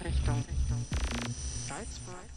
Richtung Salzburg.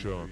Nation.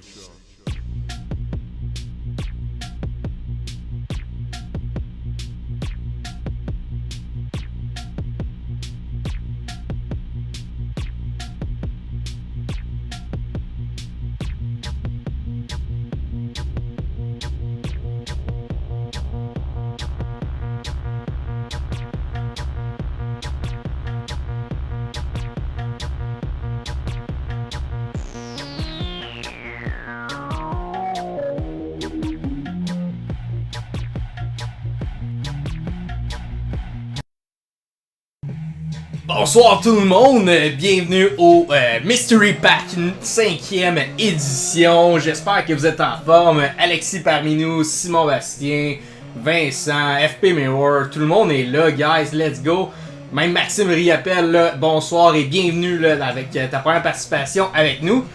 Bonsoir tout le monde, bienvenue au Mystery Pack 5e édition. J'espère que vous êtes en forme. Alexis parmi nous, Simon Bastien, Vincent, FP Mirror, tout le monde est là, guys, let's go. Même Maxime Riappel, là, bonsoir et bienvenue là, avec ta première participation avec nous.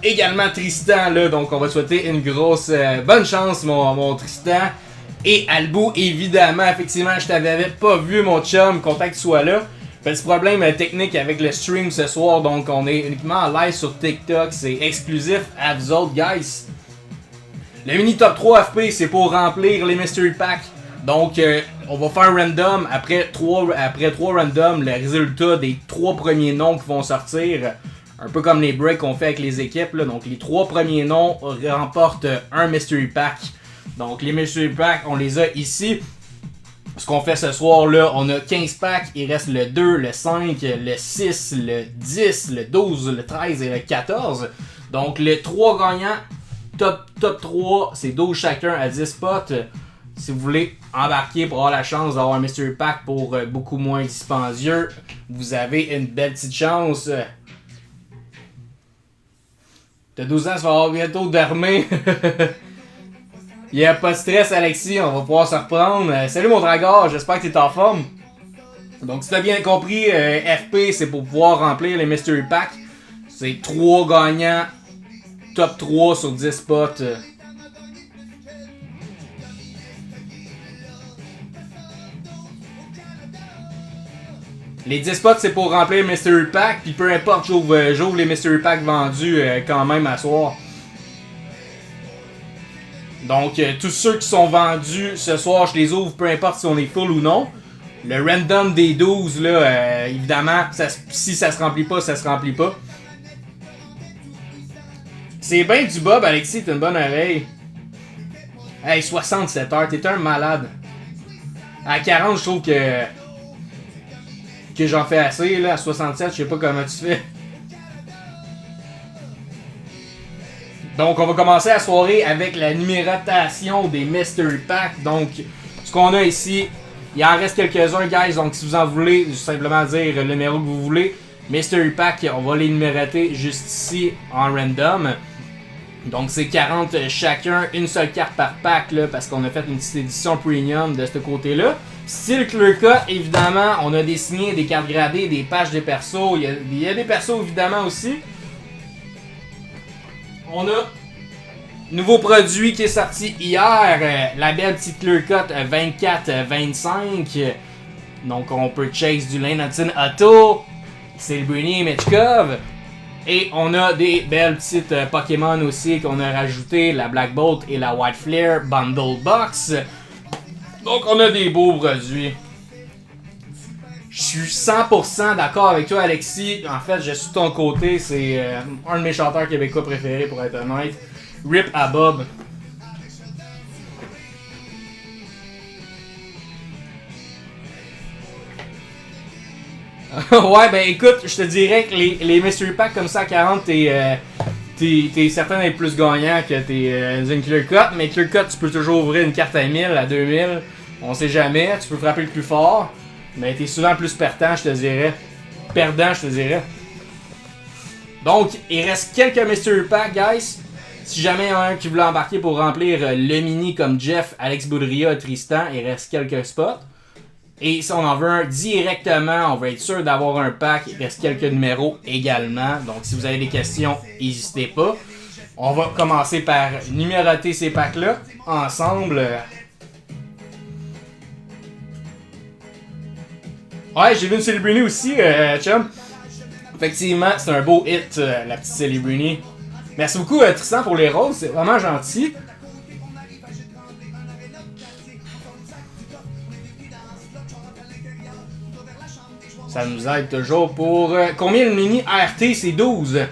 Également Tristan, là, donc on va souhaiter une grosse bonne chance mon Tristan. Et Albou, évidemment, effectivement, je t'avais pas vu mon chum, content que tu sois là. Petit problème technique avec le stream ce soir, donc on est uniquement en live sur TikTok, c'est exclusif à vous autres, guys. Le mini top 3 FP, c'est pour remplir les mystery packs. Donc on va faire un random, après 3 randoms, le résultat des 3 premiers noms qui vont sortir. Un peu comme les breaks qu'on fait avec les équipes, là. Donc les 3 premiers noms remportent un mystery pack. Donc les mystery packs, on les a ici. Ce qu'on fait ce soir là, on a 15 packs, il reste le 2, le 5, le 6, le 10, le 12, le 13 et le 14. Donc les 3 gagnants, top 3, c'est 12 chacun à 10 spots. Si vous voulez embarquer pour avoir la chance d'avoir un Mystery Pack pour beaucoup moins dispendieux, vous avez une belle petite chance. T'as 12 ans, ça va avoir bientôt dormir. Il n'y a pas de stress, Alexis, on va pouvoir se reprendre. Salut mon Dragor, j'espère que t'es en forme. Donc, si t'as bien compris, FP, c'est pour pouvoir remplir les Mystery Packs. C'est 3 gagnants, top 3 sur 10 spots. Les 10 spots, c'est pour remplir le Mystery Pack, puis peu importe, j'ouvre les Mystery Packs vendus quand même à soir. Donc, tous ceux qui sont vendus ce soir, je les ouvre, peu importe si on est full ou non. Le random des 12, là, évidemment, si ça se remplit pas, ça se remplit pas. C'est bien du Bob, Alexis, t'as une bonne oreille. Hey, 67 heures, t'es un malade. À 40, je trouve que j'en fais assez, là. À 67, je sais pas comment tu fais. Donc, on va commencer la soirée avec la numérotation des Mystery Packs. Donc, ce qu'on a ici, il en reste quelques-uns, guys. Donc, si vous en voulez, juste simplement dire le numéro que vous voulez. Mystery Pack, on va les numéroter juste ici en random. Donc, c'est 40 chacun, une seule carte par pack, là, parce qu'on a fait une petite édition premium de ce côté-là. Style Clear Cut, évidemment, on a des signés, des cartes gradées, des pages de persos. Il y a des persos, évidemment, aussi. On a nouveau produit qui est sorti hier, la belle petite Clear Cut 24-25. Donc on peut chase du Lane Hudson Auto, Celebrini et Mechkov. Et on a des belles petites Pokémon aussi qu'on a rajouté, la Black Bolt et la White Flare Bundle Box. Donc on a des beaux produits. Je suis 100% d'accord avec toi, Alexis. En fait, je suis de ton côté. C'est un de mes chanteurs québécois préférés, pour être honnête. Rip à Bob. Ouais, ben écoute, je te dirais que les Mystery Packs comme ça à 40, t'es certain d'être plus gagnant que t'es une Clear Cut. Mais Clear Cut, tu peux toujours ouvrir une carte à 1000, à 2000. On sait jamais. Tu peux frapper le plus fort. Mais t'es souvent plus perdant, je te dirais. Perdant, je te dirais. Donc, il reste quelques Mystery Packs, guys. Si jamais il y en a un qui voulait embarquer pour remplir le mini comme Jeff, Alex Boudria et Tristan, il reste quelques spots. Et si on en veut un directement, on va être sûr d'avoir un pack. Il reste quelques numéros également. Donc, si vous avez des questions, n'hésitez pas. On va commencer par numéroter ces packs-là ensemble. Ouais, j'ai vu une Celebrini aussi, chum. Effectivement, c'est un beau hit, la petite Celebrini. Merci beaucoup, Tristan, pour les roses. C'est vraiment gentil. Ça nous aide toujours pour... combien de mini RT? C'est 12.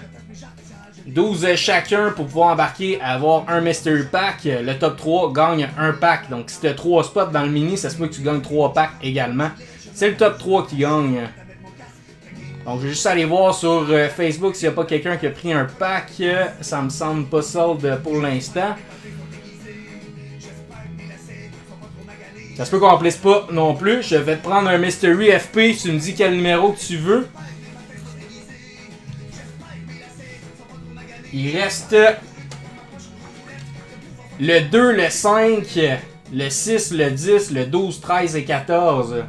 12 chacun pour pouvoir embarquer, avoir un Mystery Pack. Le top 3 gagne un pack. Donc si tu as 3 spots dans le mini, ça se peut que tu gagnes 3 packs également. C'est le top 3 qui gagne. Donc je vais juste aller voir sur Facebook s'il n'y a pas quelqu'un qui a pris un pack. Ça me semble pas sold pour l'instant. Ça se peut qu'on remplisse pas non plus. Je vais te prendre un Mystery FP. Tu me dis quel numéro que tu veux. Il reste le 2, le 5, le 6, le 10, le 12, 13 et 14.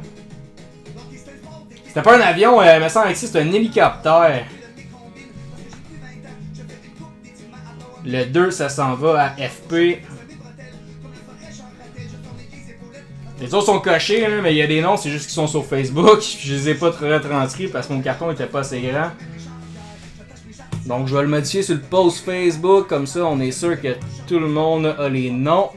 C'était pas un avion, me semble que c'est un hélicoptère. Le 2, ça s'en va à FP. Les autres sont cochés, là, mais il y a des noms, c'est juste qu'ils sont sur Facebook. Je les ai pas retranscrits parce que mon carton était pas assez grand. Donc je vais le modifier sur le post Facebook, comme ça on est sûr que tout le monde a les noms.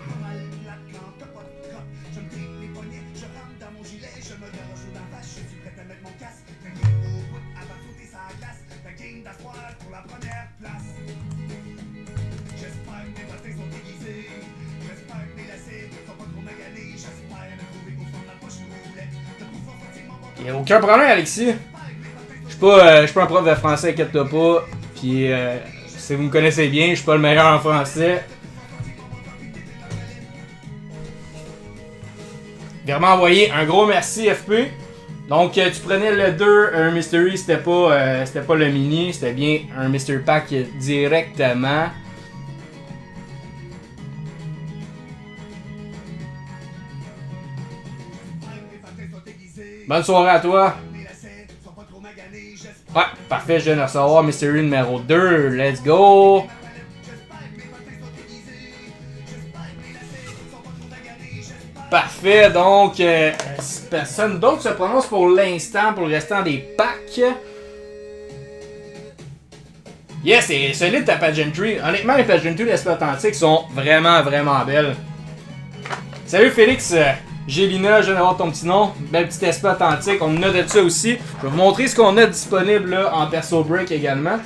Il n'y a aucun problème, Alexis. Je suis pas un prof de français, inquiète-toi pas. Puis, si vous me connaissez bien, je suis pas le meilleur en français. Vraiment envoyé un gros merci FP. Donc tu prenais le 2, un Mystery, c'était pas le mini, c'était bien un Mystery Pack directement. Bonne soirée à toi. Ouais, parfait, je viens de recevoir Mystery numéro 2, let's go. Parfait, donc personne d'autre se prononce pour l'instant pour le restant des packs. Yes, c'est solide ta pageantry. Honnêtement, les pageantry d'Esprit Authentique sont vraiment belles. Salut Félix, Gélina, je viens d'avoir ton petit nom. Belle petite Esprit Authentique, on en a de ça aussi. Je vais vous montrer ce qu'on a disponible là, en perso break également.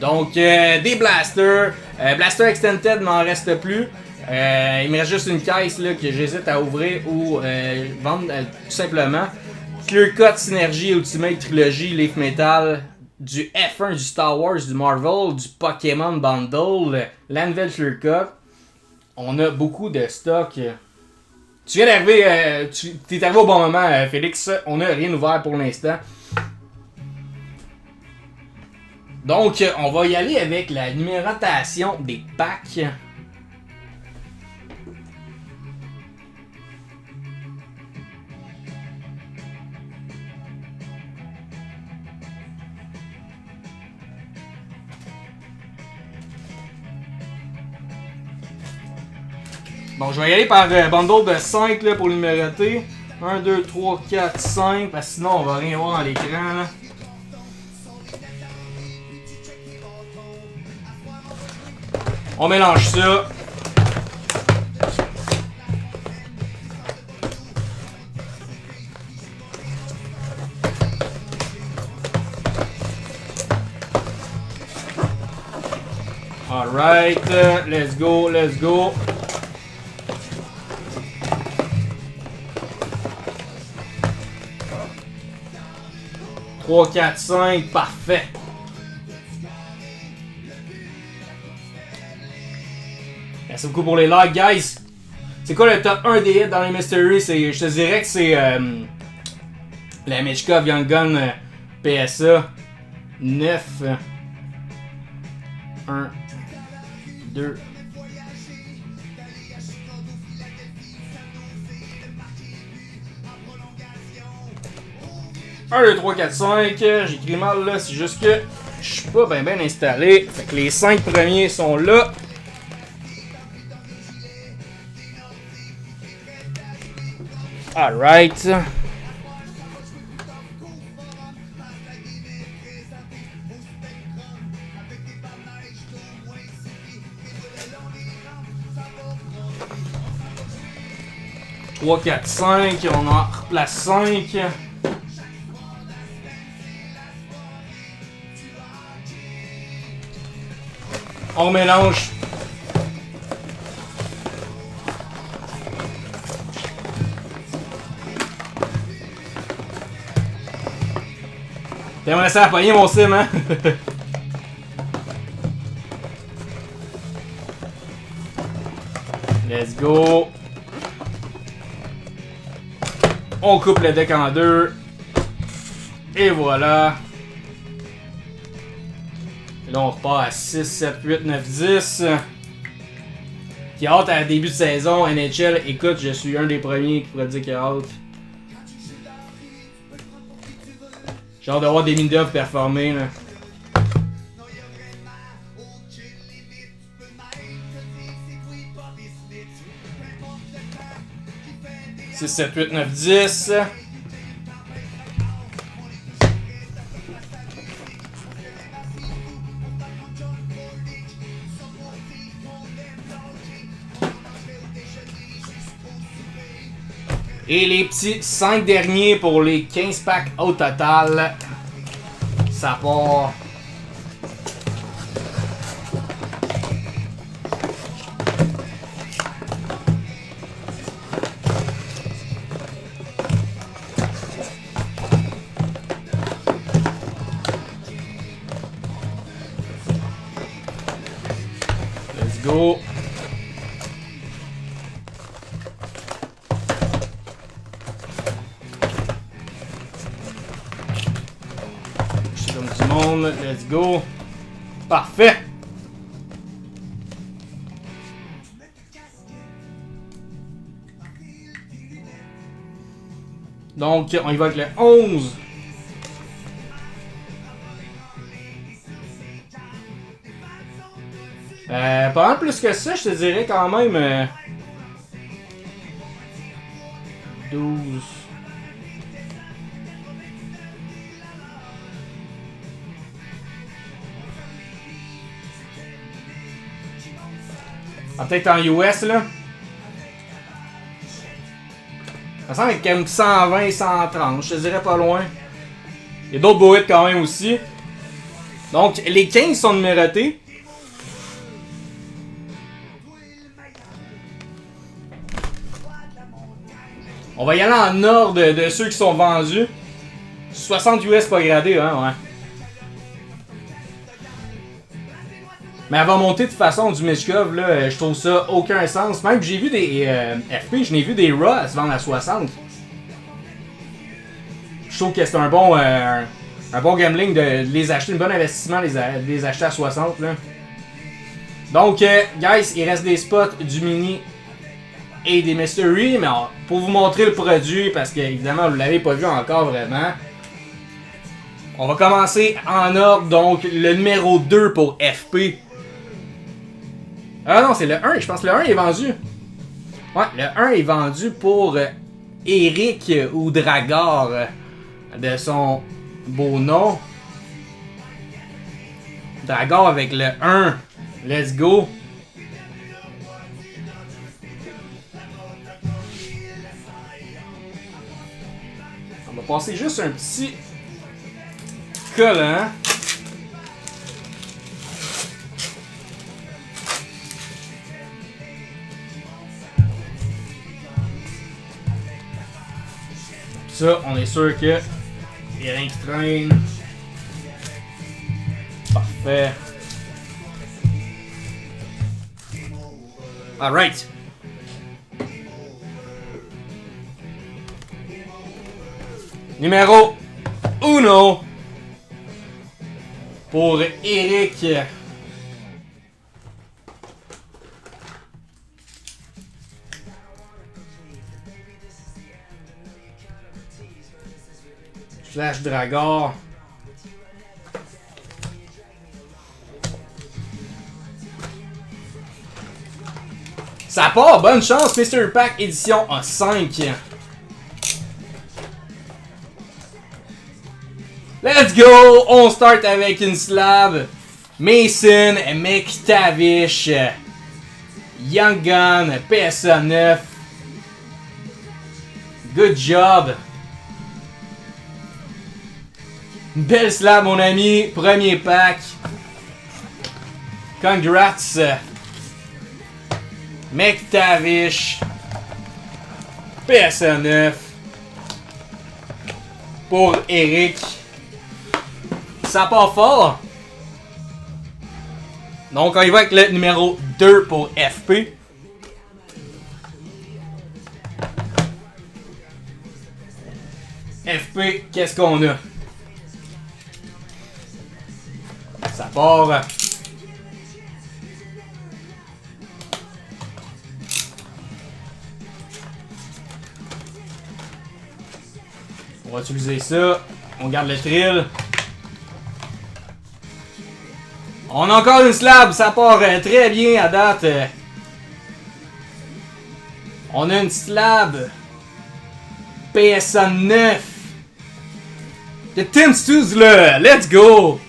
Donc, des blasters. Blaster Extended, m'en reste plus. Il me reste juste une caisse là, que j'hésite à ouvrir ou vendre tout simplement. Clear Cut Synergy Ultimate Trilogy Leaf Metal, du F1 du Star Wars, du Marvel, du Pokémon Bundle, l'Anvil Clear Cut. On a beaucoup de stock. Tu viens d'arriver, t'es arrivé au bon moment Félix, on n'a rien ouvert pour l'instant. Donc on va y aller avec la numérotation des packs. Bon, je vais y aller par bundle de 5 là, pour numéroter. 1, 2, 3, 4, 5. Parce que sinon, on va rien voir à l'écran. Là. On mélange ça. Alright, let's go, let's go. 3, 4, 5, parfait. Merci beaucoup pour les likes, guys. C'est quoi le top 1 des hits dans les Mystery? Je te dirais que c'est la Michkov Young Gun PSA 9. 1, 2. 1, 2, 3, 4, 5. J'écris mal là, c'est juste que je suis pas bien installé. Fait que les 5 premiers sont là. Alright. Trois, 4, 5. On en replace 5. On mélange. T'aimerais ça appoigner mon sim, hein? Let's go. On coupe le deck en deux. Et voilà. Et là, on repart à 6, 7, 8, 9, 10. Qui a hâte à début de saison. NHL, écoute, je suis un des premiers qui pourrait dire qu'il a hâte. J'ai hâte de voir des Mindov performer. Là. « 6, 7, 8, 9, 10. » Et les petits 5 derniers pour les 15 packs au total. Ça part. Let's go. Donc du monde, let's go. Parfait. Donc, on y va avec le 11. Pas mal plus que ça, je te dirais quand même. 12. Ah, peut-être en US là. Ça semble être comme 120, 130, je te dirais pas loin. Il y a d'autres beaux hits quand même aussi. Donc, les 15 sont numérotés. On va y aller en ordre de ceux qui sont vendus. 60 US pas gradé, hein, ouais. Mais elle va monter de toute façon du Mishkov, là, je trouve ça aucun sens. Même que j'ai vu des FP, je n'ai vu des Raw à se vendre à 60. Je trouve que c'est un bon gambling de les acheter, un bon investissement de les acheter à 60. Là. Donc, guys, il reste des spots du mini et des mystery, mais pour vous montrer le produit, parce que évidemment vous l'avez pas vu encore vraiment, on va commencer en ordre. Donc, le numéro 2 pour FP. Ah non, c'est le 1, je pense que le 1 est vendu. Ouais, le 1 est vendu pour Eric ou Dragor, de son beau nom. Dragor avec le 1. Let's go. On va passer juste un petit collant. Ça, on est sûr que il y a rien qui traîne. Parfait. Alright. Numéro 1 pour Eric. Flash Dragor. Ça part, bonne chance, Mystery Pack édition en 5. Let's go! On start avec une slab. Mason, McTavish, Young Gun, PSA 9. Good job! Une belle slab, mon ami. Premier pack. Congrats. McTavish. PSA 9. Pour Eric. Ça part fort. Donc, on y va avec le numéro 2 pour FP. FP, qu'est-ce qu'on a? Ça part. On va utiliser ça. On garde le trill. On a encore une slab. Ça part très bien à date. On a une slab. PSA 9. De Tim Stützle. Let's go.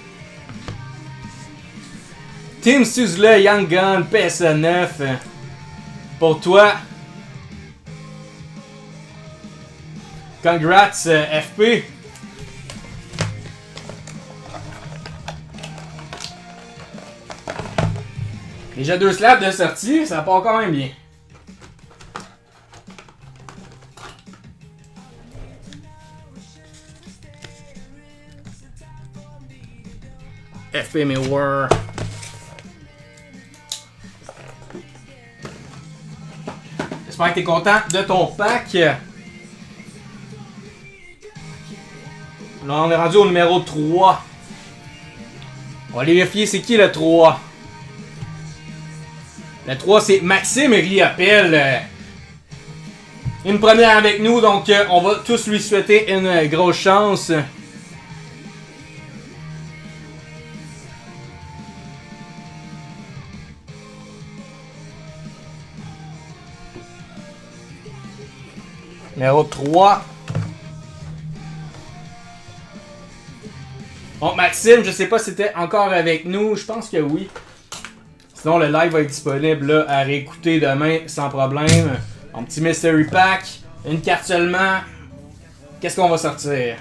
Tim Stützle, Young Gun, PSA 9. Pour toi. Congrats, FP. Déjà 2 slabs de sortie, ça part quand même bien. FP Mirror. J'espère que tu es content de ton pack. Là, on est rendu au numéro 3. On va aller vérifier c'est qui le 3. Le 3 c'est Maxime Riopelle. Une première avec nous, donc on va tous lui souhaiter une grosse chance. Numéro 3. Bon, Maxime, je sais pas si t'es encore avec nous. Je pense que oui. Sinon, le live va être disponible là, à réécouter demain sans problème. Un petit Mystery Pack. Une carte seulement. Qu'est-ce qu'on va sortir?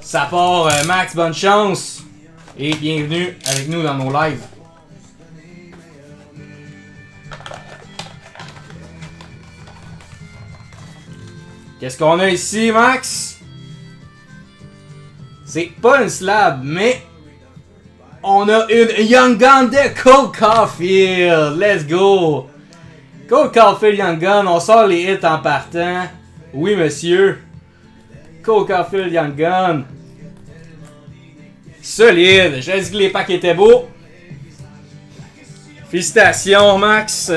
Ça part, Max, bonne chance. Et bienvenue avec nous dans nos lives. Qu'est-ce qu'on a ici, Max? C'est pas une slab, mais on a une Young Gun de Cole Caulfield. Let's go! Cole Caulfield Young Gun, on sort les hits en partant. Oui, monsieur. Cole Caulfield Young Gun. Solide. J'ai dit que les packs étaient beaux. Félicitations, Max.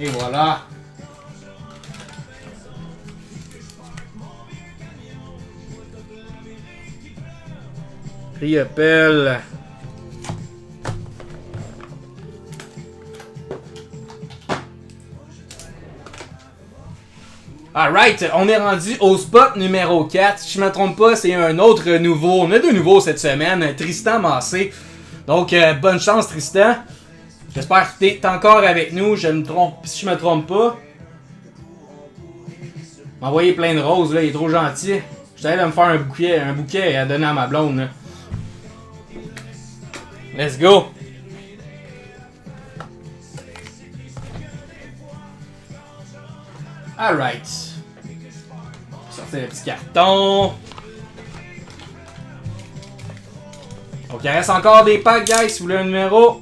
Et voilà. Riopelle. Alright, on est rendu au spot numéro 4. Si je me trompe pas, c'est un autre nouveau. On a deux nouveaux cette semaine. Tristan Massé. Donc, bonne chance, Tristan. J'espère que t'es encore avec nous. Si je me trompe pas. M'a envoyé plein de roses, là. Il est trop gentil. J'étais allé me faire un bouquet à donner à ma blonde, là. Let's go! Alright. Sortez le petit carton. Donc il reste encore des packs, guys, si vous voulez un numéro.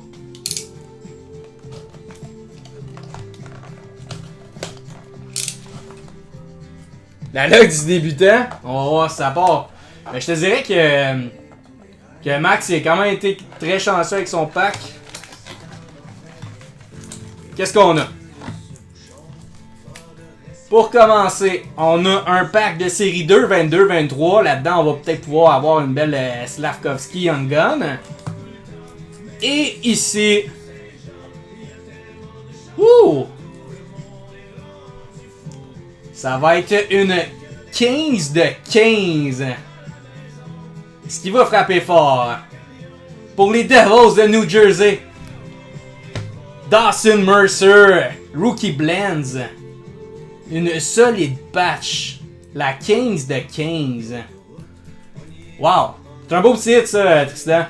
La log du débutant. On va voir si ça part. Mais je te dirais que Max a quand même été très chanceux avec son pack. Qu'est-ce qu'on a? Pour commencer, on a un pack de série 2, 22-23. Là-dedans, on va peut-être pouvoir avoir une belle Slavkovski Young Gun. Et ici... Ouh! Ça va être une 15 de 15. Ce qui va frapper fort. Pour les Devils de New Jersey. Dawson Mercer. Rookie Blends. Une solide patch. La 15 de 15. Wow. C'est un beau titre ça, Tristan.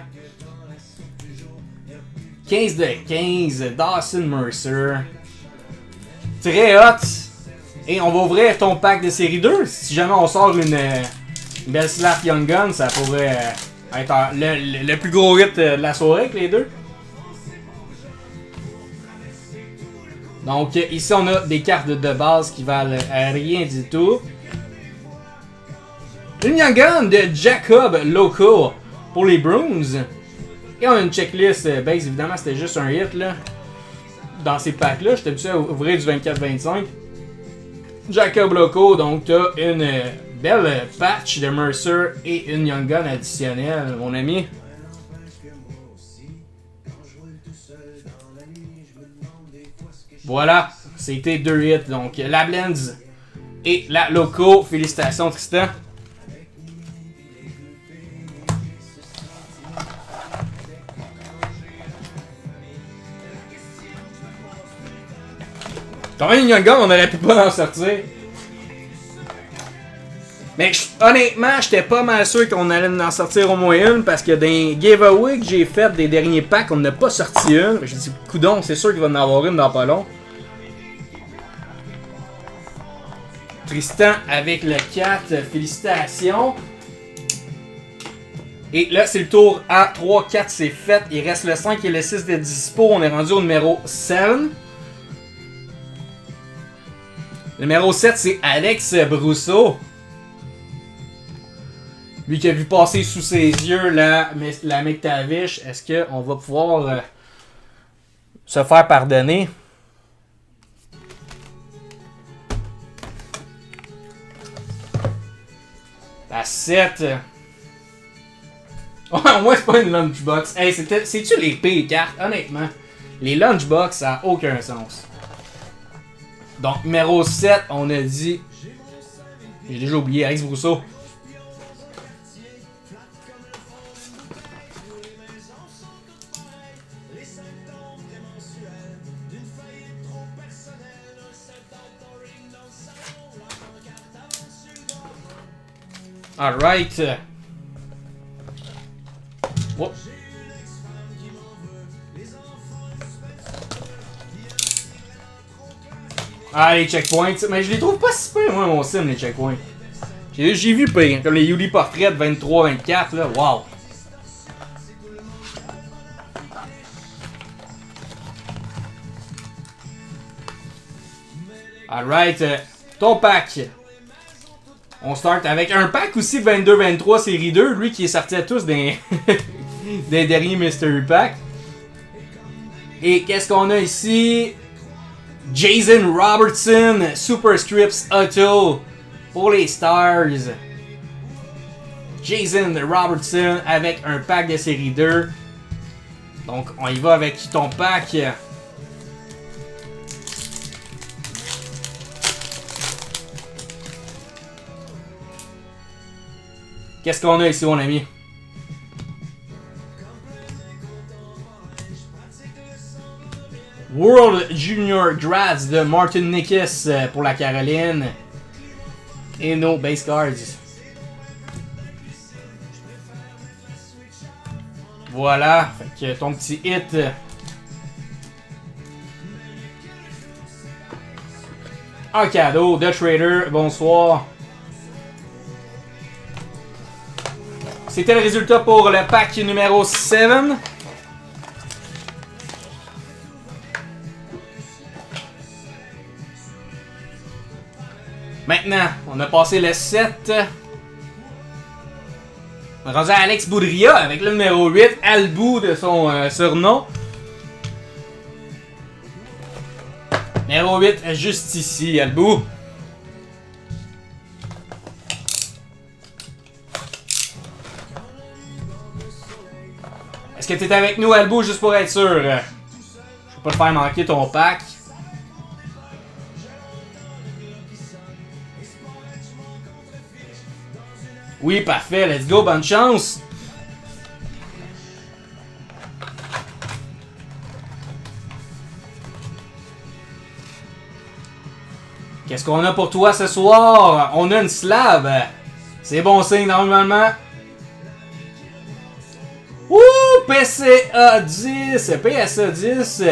15 de 15. Dawson Mercer. Très hot. Et on va ouvrir ton pack de série 2. Si jamais on sort une belle Slap Young Gun, ça pourrait être le plus gros hit de la soirée avec les deux. Donc ici on a des cartes de base qui valent rien du tout. Une Young Gun de Jacob Loco pour les Bruins. Et on a une checklist base, évidemment c'était juste un hit là. Dans ces packs là, j'étais habitué à ouvrir du 24-25. Jacob Loco, donc t'as une belle patch de Mercer et une Young Gun additionnelle, mon ami. Voilà, c'était deux hits, donc la Blends et la Loco. Félicitations, Tristan. Quand même, une Young Gun, on aurait pu pas en sortir. Mais honnêtement, j'étais pas mal sûr qu'on allait en sortir au moins une parce que dans les giveaways que j'ai fait des derniers packs, on n'a pas sorti une. J'ai dit, coudon, c'est sûr qu'il va en avoir une dans pas long. Tristan avec le 4, félicitations. Et là, c'est le tour à 3, 4, c'est fait. Il reste le 5 et le 6 de dispo. On est rendu au numéro 7. Numéro 7, c'est Alex Brousseau. Lui qui a vu passer sous ses yeux la McTavish. Est-ce qu'on va pouvoir se faire pardonner? La 7. Ouais, moi, c'est pas une lunchbox. Hey, c'est-tu les pires cartes, honnêtement? Les lunchbox, ça a aucun sens. Donc, numéro 7, on a dit... J'ai déjà oublié, Alex Brousseau. Alright. Oh. Ah, les checkpoints. Mais je les trouve pas si peu, moi, mon sim, les checkpoints. J'ai vu pire. Comme les Yuli Portrait 23-24, là. Wow. Alright. Ton pack. On start avec un pack aussi 22-23 série 2, lui qui est sorti à tous des derniers Mystery Pack. Et qu'est-ce qu'on a ici? Jason Robertson, Superscripts Auto pour les Stars. Jason Robertson avec un pack de série 2. Donc on y va avec ton pack. Qu'est-ce qu'on a ici, mon ami? World Junior Drafts de Martin Nikiss pour la Caroline. Et nos base cards. Voilà, fait que ton petit hit. Un cadeau de Trader, bonsoir. C'était le résultat pour le pack numéro 7. Maintenant, on a passé le 7. On est rendu à Alex Boudria avec le numéro 8, Albou de son surnom. Numéro 8, juste ici, Albou. Est-ce que t'es avec nous, Albou, juste pour être sûr? Je vais pas te faire manquer ton pack. Oui, parfait, let's go, bonne chance! Qu'est-ce qu'on a pour toi ce soir? On a une slab! C'est bon signe, normalement. Ouh! PCA 10! PSA 10!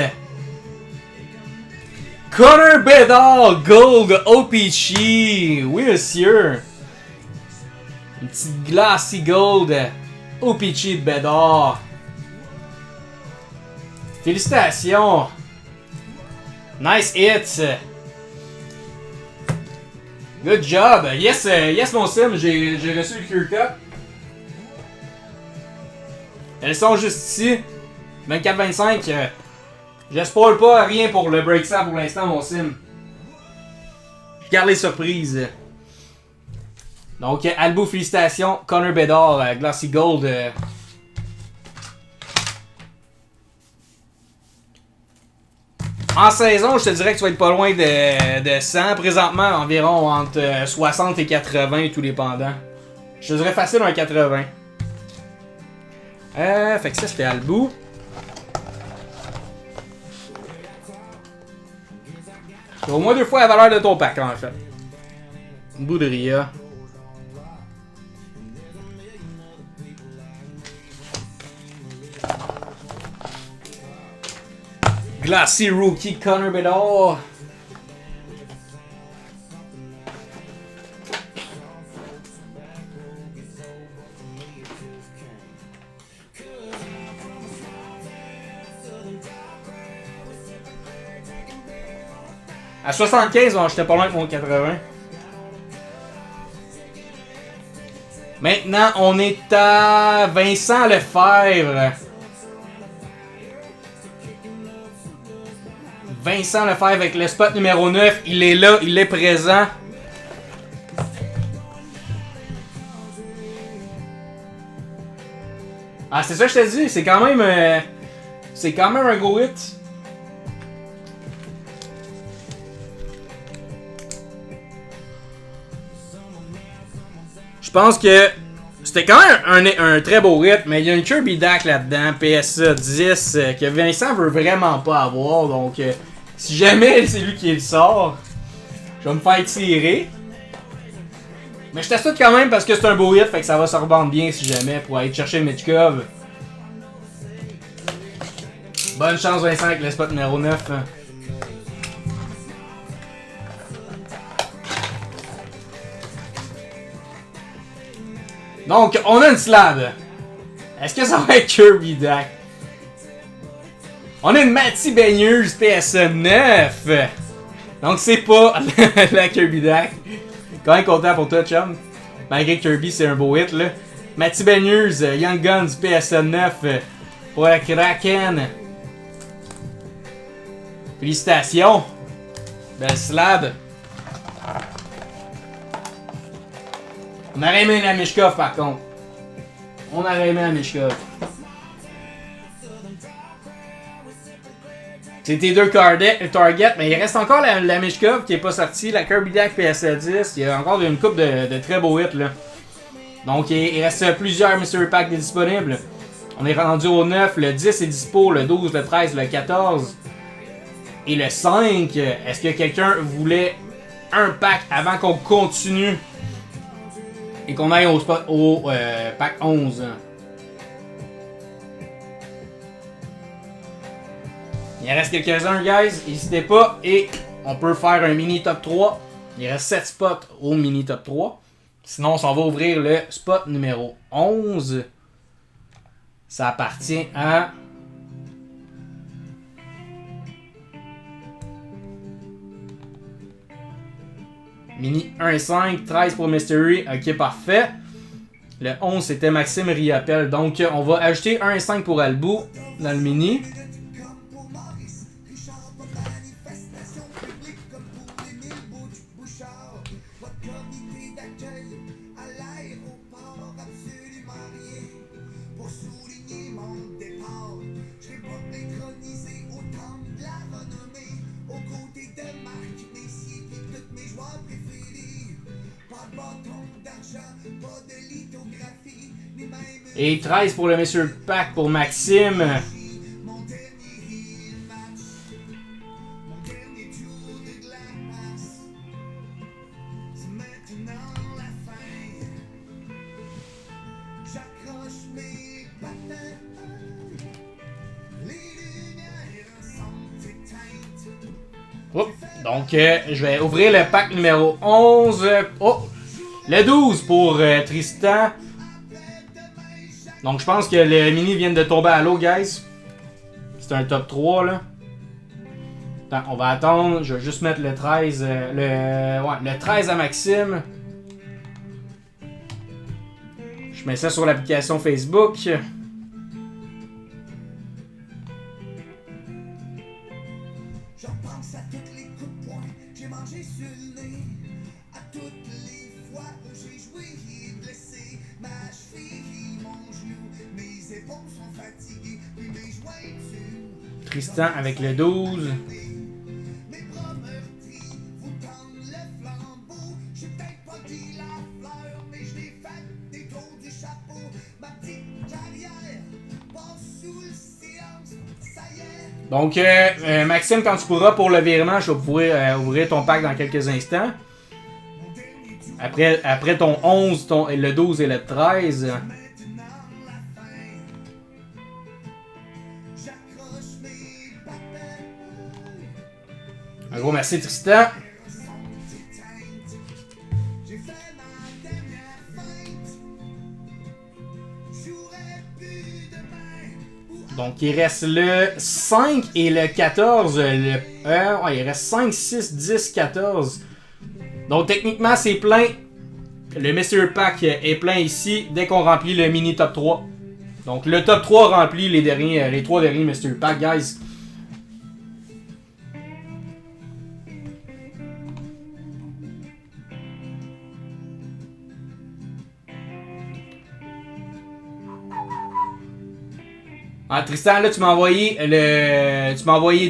Connor Bedard Gold OPC! Oui, monsieur! Une petite Glassy Gold OPC de Bedard. Félicitations! Nice hit! Good job! Yes, yes mon sim, j'ai reçu le Cure Cup. Elles sont juste ici. 24-25. Je spoil pas rien pour le break ça pour l'instant mon sim. Je garde les surprises. Donc Albo, félicitations. Connor Bedard, Glassy Gold. En saison, je te dirais que tu vas être pas loin de 100. Présentement, environ entre 60 et 80, tout dépendant. Je te dirais facile un 80. Fait que ça, c'était Albou. C'est au moins 2 fois la valeur de ton pack, en fait. Boudria. Glassy Rookie Connor Bedard. À 75, bon, j'étais pas loin avec mon 80. Maintenant, on est à Vincent Lefebvre. Vincent Lefebvre avec le spot numéro 9. Il est là, il est présent. Ah, c'est ça que je te dis, c'est quand même un go hit. Je pense que c'était quand même un très beau hit, mais il y a une Kirby Dack là-dedans, PSA 10, que Vincent veut vraiment pas avoir, donc si jamais c'est lui qui le sort, je vais me faire tirer. Mais je t'assure quand même parce que c'est un beau hit, fait que ça va se revendre bien si jamais pour aller chercher le Michkov. Bonne chance Vincent avec le spot numéro 9. Donc, on a une slab. Est-ce que ça va être Kirby Dack? On a une Matty Baigneuse PSA 9. Donc, c'est pas la Kirby Dack. Quand même content pour toi, chum. Malgré que Kirby, c'est un beau hit, là. Matty Baigneuse, Young Guns PSA 9 pour la Kraken. Félicitations. Belle slab. On aurait aimé la Michkov par contre. On aurait aimé la Michkov. C'est tes deux targets, mais il reste encore la Michkov qui est pas sortie, la Kirby Dack PSA 10. Il y a encore une couple de très beaux hits là. Donc il reste plusieurs Mystery Packs disponibles. On est rendu au 9, le 10 est dispo, le 12, le 13, le 14 et le 5. Est-ce que quelqu'un voulait un pack avant qu'on continue? Et qu'on aille au pack 11. Il en reste quelques-uns, guys. N'hésitez pas. Et on peut faire un mini top 3. Il reste 7 spots au mini top 3. Sinon, on s'en va ouvrir le spot numéro 11. Ça appartient à... Mini 1.5, 13 pour Mystery, ok parfait. Le 11 c'était Maxime Riappel, donc on va ajouter 1.5 pour Albou dans le mini. Et 13 pour le Mystery Pack pour Maxime. Oh, donc, je vais ouvrir le pack numéro 11. Oh, le 12 pour Tristan. Donc, je pense que le mini vient de tomber à l'eau, guys. C'est un top 3, là. Attends, on va attendre. Je vais juste mettre le 13. Le 13 à Maxime. Je mets ça sur l'application Facebook. Je pense à tous les coups de poing que j'ai mangé sur le nez, à toutes les fois où j'ai joué et blessé ma cheville, mon genou, mes épaules sont fatiguées, puis mes jointures. Tristan avec le 12. Mes bras meurtris vous tendent le flambeau. J'ai peut-être pas dit la fleur, mais je l'ai fait des tours du chapeau. Ma petite carrière passe sous le silence, ça y est. Donc, Maxime, quand tu pourras pour le virement, je vais pouvoir ouvrir ton pack dans quelques instants. Après ton 11, le 12 et le 13. Un gros merci, Tristan. J'ai fait ma dernière feinte. J'aurais pu demain ou Donc il reste le 5 et le 14. Ouais, il reste 5, 6, 10, 14. Donc techniquement c'est plein. Le Mystery Pack est plein ici dès qu'on remplit le mini top 3. Donc le top 3 remplit les 3 derniers Mystery Pack, guys. Ah, Tristan, là, tu m'as envoyé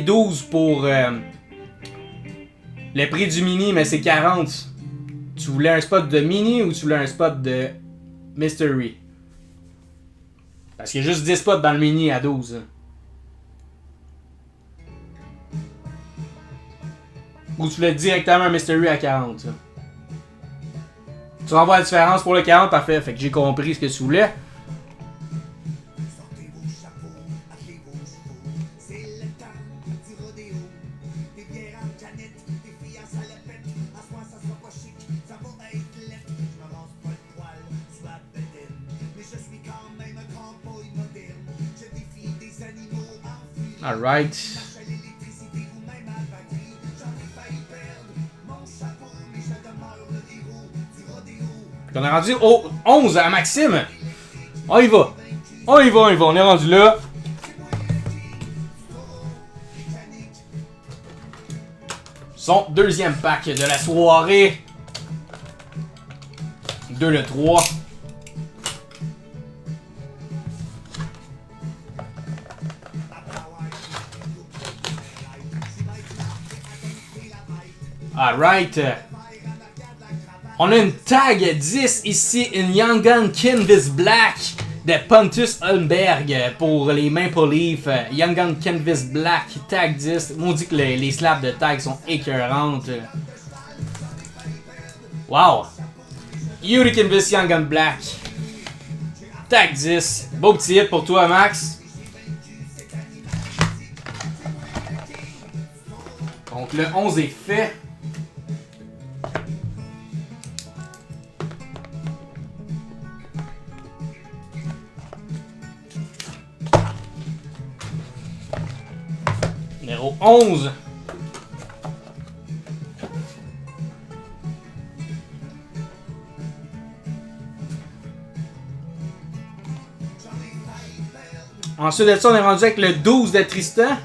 12 pour le prix du mini, mais c'est 40. Tu voulais un spot de mini ou tu voulais un spot de mystery? Parce qu'il y a juste 10 spots dans le mini à 12. Ou tu voulais directement un mystery à 40. Tu envoies la différence pour le 40, parfait. Fait que j'ai compris ce que tu voulais. Alright. On est rendu au 11 à Maxime. On y va. On y va, on y va. On est rendu là. Son deuxième pack de la soirée. 2 le 3. Alright. On a une tag 10 ici, une Young Gun Canvas Black de Pontus Holmberg pour les Maple Leafs. Young Gun Canvas Black, tag 10. On dit que les slaps de tag sont écœurantes. Wow. Yuri Canvas Young Gun Black. Tag 10. Beau petit hit pour toi, Max. Donc le 11 est fait. Numéro 11. Ensuite de ça, on est rendu avec le 12 de Tristan.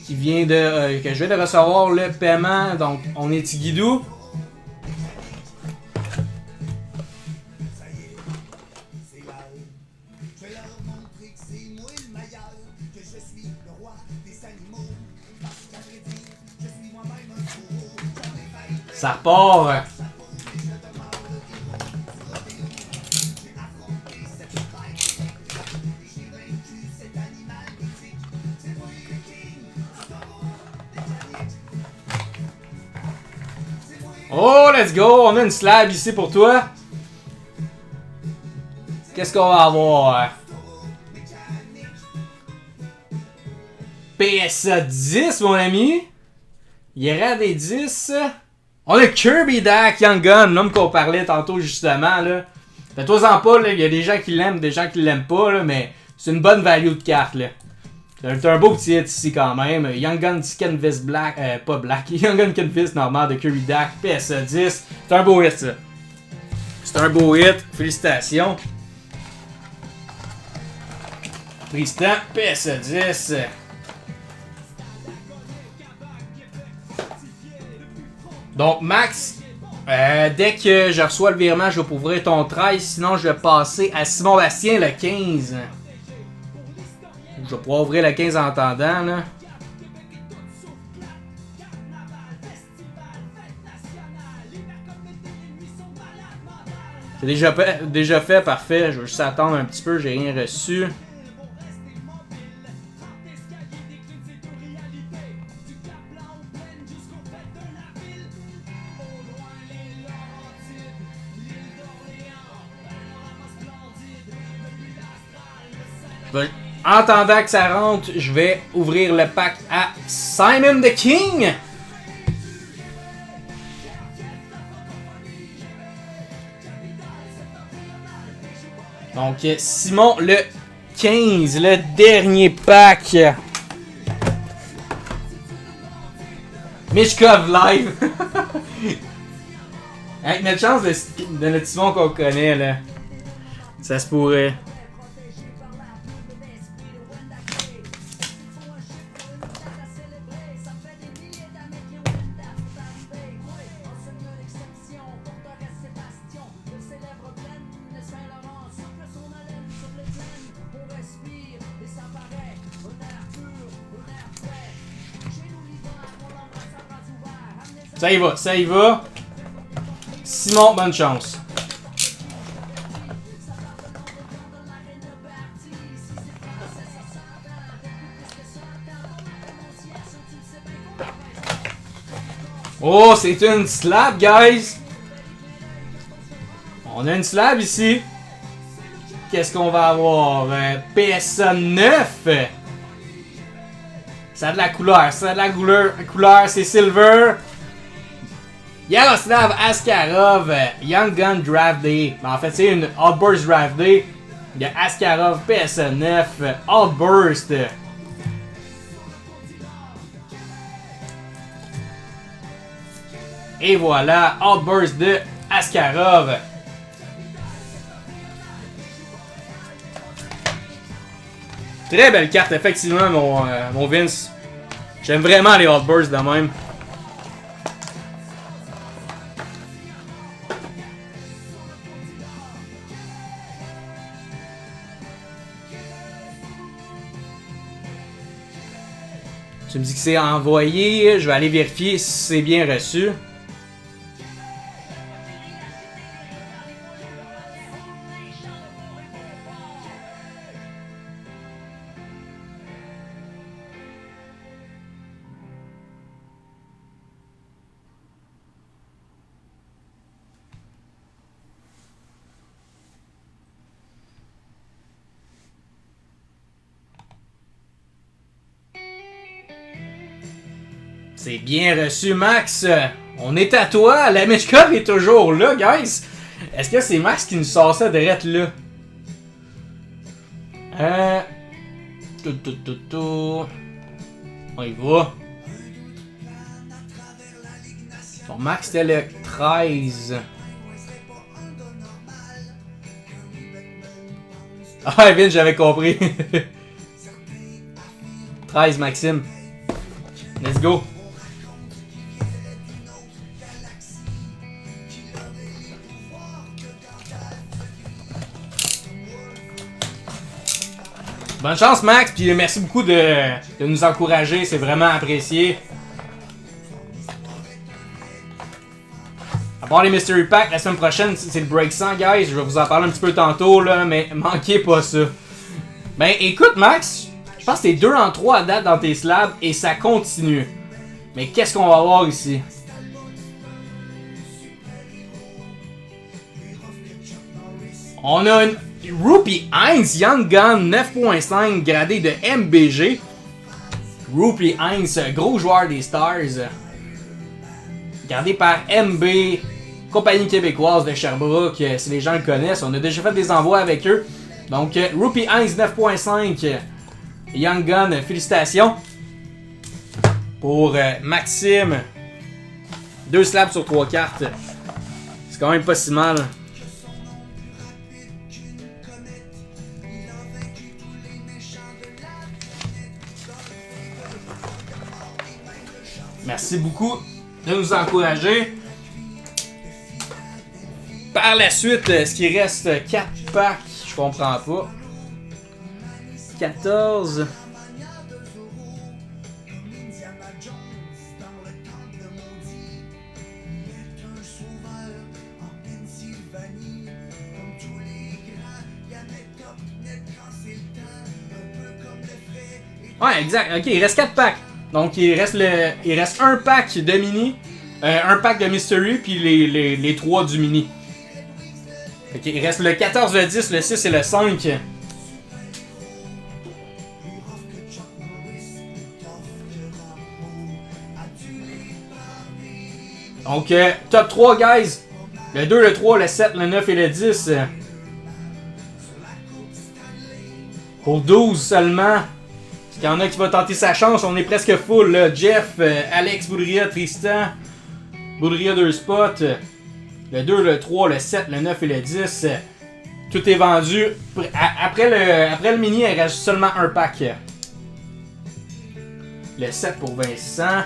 Qui vient de... que je viens de recevoir le paiement. Donc, on est Tigidou. Ça repart. Oh, let's go! On a une slab ici pour toi. Qu'est-ce qu'on va avoir? PSA 10, mon ami. Il y aura des 10. On a Kirby Dach, Young Gun, l'homme qu'on parlait tantôt justement. Là. Fais-toi-en pas, là. Il y a des gens qui l'aiment, des gens qui l'aiment pas, là, mais c'est une bonne value de carte. Là. C'est un beau petit hit ici quand même. Young Gun Canvas Black, pas Black, Young Gun Canvas normal de Kirby Dach, PSA 10. C'est un beau hit ça. C'est un beau hit, félicitations. Tristan, PSA 10. Donc Max, dès que je reçois le virement, je vais ouvrir ton 13. Sinon, je vais passer à Simon Bastien le 15. Je vais pouvoir ouvrir le 15 en attendant. Là. C'est déjà fait, parfait. Je vais juste attendre un petit peu, j'ai rien reçu. En attendant que ça rentre, je vais ouvrir le pack à Simon the King. Donc, Simon, le 15, le dernier pack. Mishkov live. Avec notre chance de notre Simon qu'on connaît, là. Ça se pourrait. Ça y va, ça y va. Simon, bonne chance. Oh, c'est une slab, guys. On a une slab ici. Qu'est-ce qu'on va avoir? PSA 9. Ça a de la couleur, ça a de la couleur, c'est silver. Yaroslav Askarov, Young Gun Draft Day. En fait, c'est une Outburst Draft Day. Il y a Askarov, PSA 9, Outburst. Et voilà, Outburst de Askarov. Très belle carte, effectivement, mon Vince. J'aime vraiment les Outbursts de même. Tu me dis que c'est envoyé, je vais aller vérifier si c'est bien reçu. C'est bien reçu, Max. On est à toi. La Mishkov est toujours là, guys. Est-ce que c'est Max qui nous sort ça direct là? On y va. Bon, Max, c'était le 13. Ah, Vin, j'avais compris. 13, Maxime. Let's go. Bonne chance, Max, puis merci beaucoup de nous encourager, c'est vraiment apprécié. À part les Mystery Packs, la semaine prochaine, c'est le Break 100, guys. Je vais vous en parler un petit peu tantôt, là, mais manquez pas ça. Ben, écoute, Max, je pense que t'es 2 en 3 à date dans tes slabs et ça continue. Mais qu'est-ce qu'on va voir ici? On a une Rupee Heinz Young Gun 9.5 gradé de MBG. Rupee Heinz, gros joueur des Stars. Gardé par MB, compagnie québécoise de Sherbrooke, si les gens le connaissent. On a déjà fait des envois avec eux. Donc, Rupee Heinz 9.5 Young Gun, félicitations. Pour Maxime, 2 slabs sur 3 cartes. C'est quand même pas si mal. Merci beaucoup de nous encourager. Par la suite, est-ce qu'il reste 4 packs? Je comprends pas. 14. Ouais, exact. Ok, il reste 4 packs. Donc il reste un pack de mini, un pack de mystery, puis les 3 du mini. Ok, il reste le 14, le 10, le 6 et le 5. Donc top 3, guys. Le 2, le 3, le 7, le 9 et le 10. Pour 12 seulement. Parce qu'il y en a qui va tenter sa chance. On est presque full là. Jeff, Alex, Boudria, Tristan. Boudria 2 spots. Le 2, le 3, le 7, le 9 et le 10. Tout est vendu. Après le mini, il reste seulement un pack. Le 7 pour Vincent.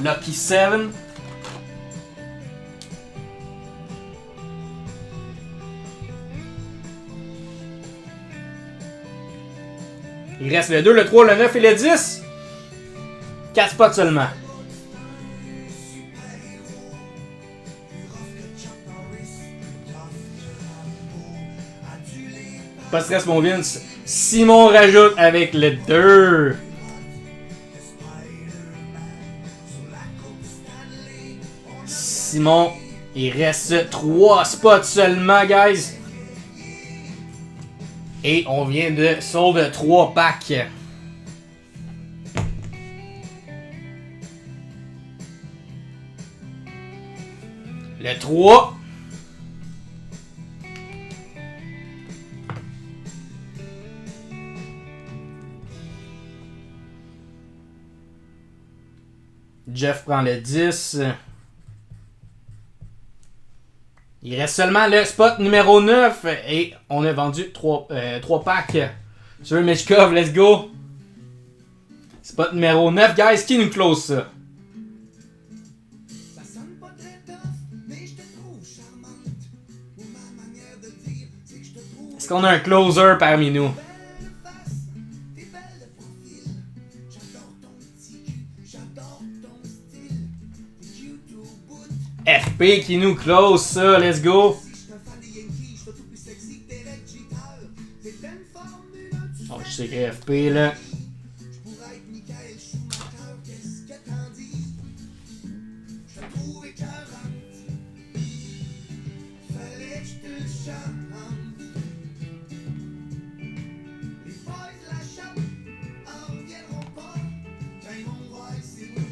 Lucky 7. Il reste le 2, le 3, le 9 et le 10. 4 spots seulement. Pas de stress mon Vince. Simon rajoute avec le 2. Simon, il reste 3 spots seulement, guys. Et on vient de sold 3 packs. Le 3. Jeff prend le 10. Il reste seulement le spot numéro 9 et on a vendu 3 packs sur Meshkov, let's go! Spot numéro 9, guys, qui nous close ça? Ça sonne pas très tough, mais je te trouve charmante. Ou ma manière de dire, c'est que je te trouve Est-ce qu'on a un closer parmi nous? belle face, t'es belle de profil. J'adore ton petit cul, j'adore ton style. T'es cute au bout. FP qui nous close ça, let's go! Si je suis un fan des Yankees, je te trouve plus sexy que Derek Jeter. C'est une formule, tu Oh, je fais sais que FP là. Je pourrais être Michael Schumacher, qu'est-ce que t'en dis? Je te trouve écœurante. Fallait que je te le chante. Les boys de la shop en reviendront pas. Quand ils vont voir, c'est moi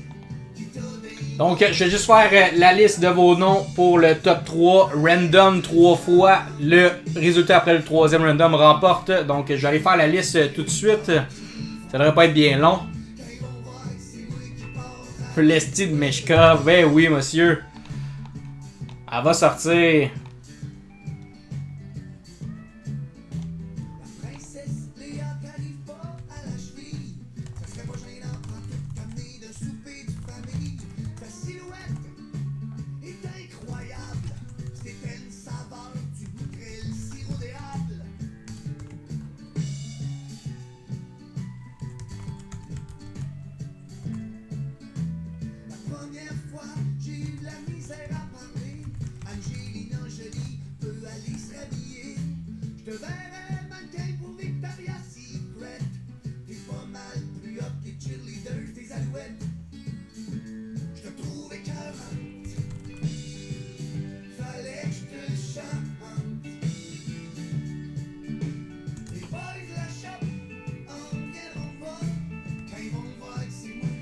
qui t'a donné. Donc, je vais juste faire la liste de vos noms pour le top 3. Random 3 fois. Le résultat après le troisième random remporte. Donc, je vais aller faire la liste tout de suite. Ça devrait pas être bien long. Lestie de Meshkov. Ben oui, monsieur. Elle va sortir. La princesse Léa t'arrive pas à la cheville. Ça serait pas gênant en tout t'amener de souper de famille. Ta silhouette est incroyable. C'était une saveur, tu goûterais le sirop d'érable. La première fois, j'ai eu de la misère à parler. Angelina Jolie peut aller se rhabiller. Je te verrais mannequin pour Victoria's Secret. T'es pas mal plus hot que les cheerleaders des alouettes. Je te trouve écœurante. Fallait que je te le chante. Les boys de la shop en reviendront pas. Quand ils vont voir que c'est moi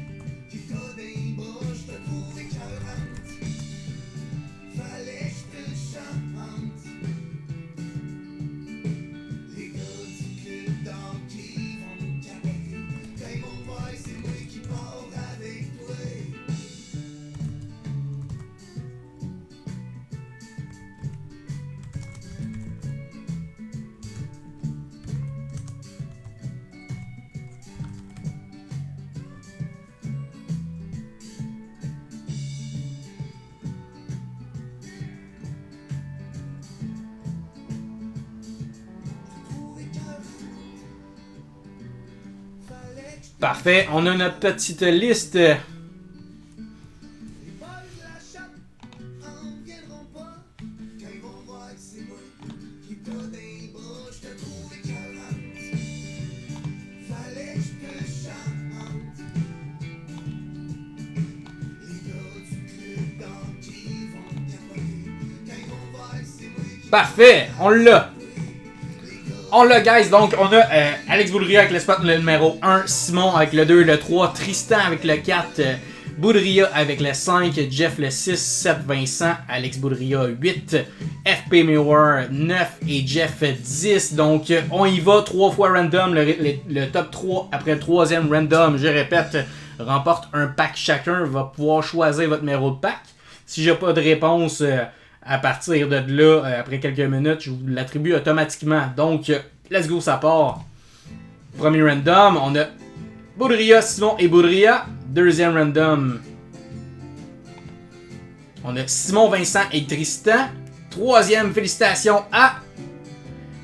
qui t'a des bras, je te trouve écœurante. Fallait que je te le chante. Les gars du club d'hockey vont nous capoter. Quand ils vont voir que c'est moi qui pars avec toi. Parfait, on a notre petite liste. Les boys de la shop en reviendront pas. Quand ils vont voir que c'est moi qui t'a des bras, je te trouve écœurante. Fallait que je te le chante. Les gars du club d'hockey vont capoter. Quand ils vont voir que c'est moi qui Parfait, on l'a. On l'a, guys. Donc, on a Alex Boudria avec le spot numéro 1, Simon avec le 2 et le 3, Tristan avec le 4, Boudria avec le 5, Jeff le 6, 7 Vincent, Alex Boudria 8, FP Mirror 9 et Jeff 10. Donc on y va 3 fois random, le top 3 après le 3e random, je répète, remporte un pack chacun, va pouvoir choisir votre numéro de pack. Si j'ai pas de réponse à partir de là, après quelques minutes, je vous l'attribue automatiquement. Donc let's go, ça part. Premier random, on a Boudria, Simon et Boudria. Deuxième random, on a Simon, Vincent et Tristan. Troisième, félicitations à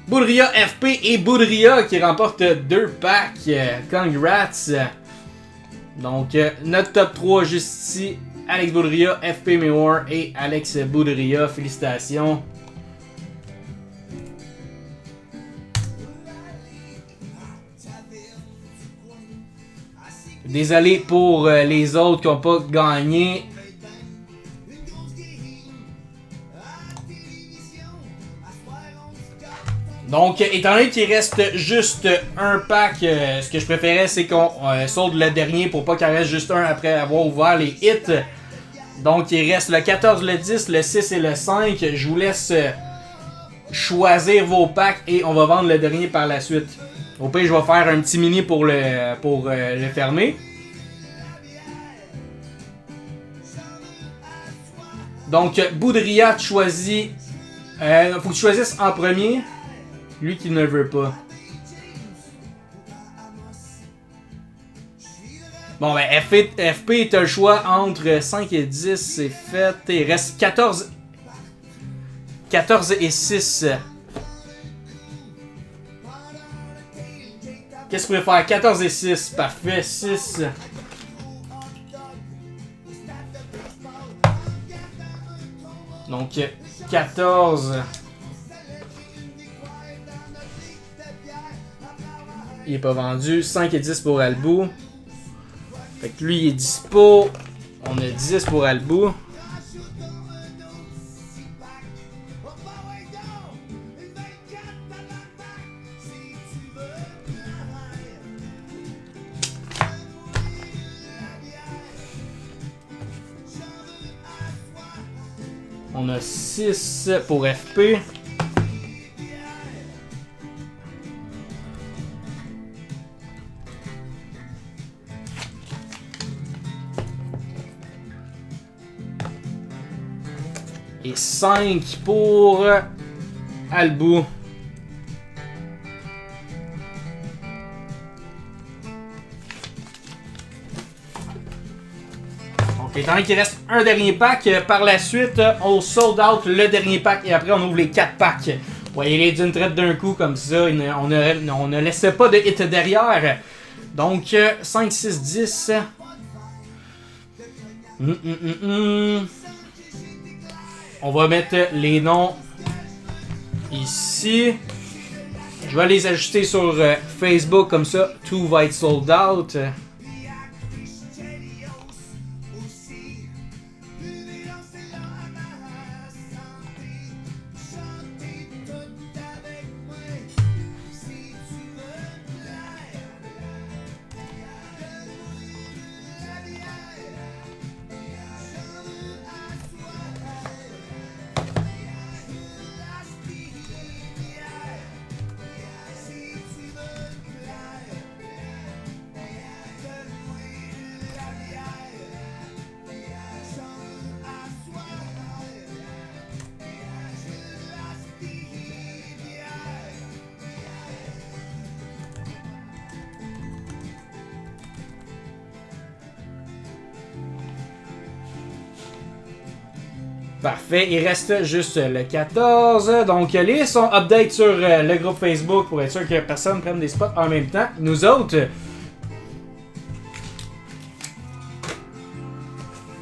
Boudria, FP et Boudria qui remportent 2 packs. Congrats. Donc, notre top 3 juste ici. Alex Boudria, FP Meor et Alex Boudria. Félicitations. Désolé pour les autres qui n'ont pas gagné. Donc, étant donné qu'il reste juste un pack, ce que je préférais, c'est qu'on saute le dernier pour pas qu'il reste juste un après avoir ouvert les hits. Donc, il reste le 14, le 10, le 6 et le 5. Je vous laisse choisir vos packs et on va vendre le dernier par la suite. Au pire, je vais faire un petit mini pour le fermer. Donc, Boudria choisit. Faut que tu choisisses en premier. Lui qui ne veut pas. Bon, ben, FP, t'as le choix entre 5 et 10. C'est fait. Il reste 14 et 6. Qu'est-ce que tu préfères? 14 et 6. Parfait. 6. Donc, 14. Il est pas vendu. 5 et 10 pour Albou. Fait que lui, il est dispo. On a 10 pour Albou. On a 6 pour FP. Et 5 pour Albou. Donc, étant donné qu'il reste un dernier pack, par la suite, on sold out le dernier pack et après on ouvre les 4 packs. Vous voyez les d'une traite d'un coup comme ça, on ne laissait pas de hit derrière. Donc, 5, 6, 10. On va mettre les noms ici. Je vais les ajouter sur Facebook comme ça. Tout va être sold out. Parfait, il reste juste le 14. Donc, les listes sont update sur le groupe Facebook pour être sûr que personne prenne des spots en même temps. Nous autres.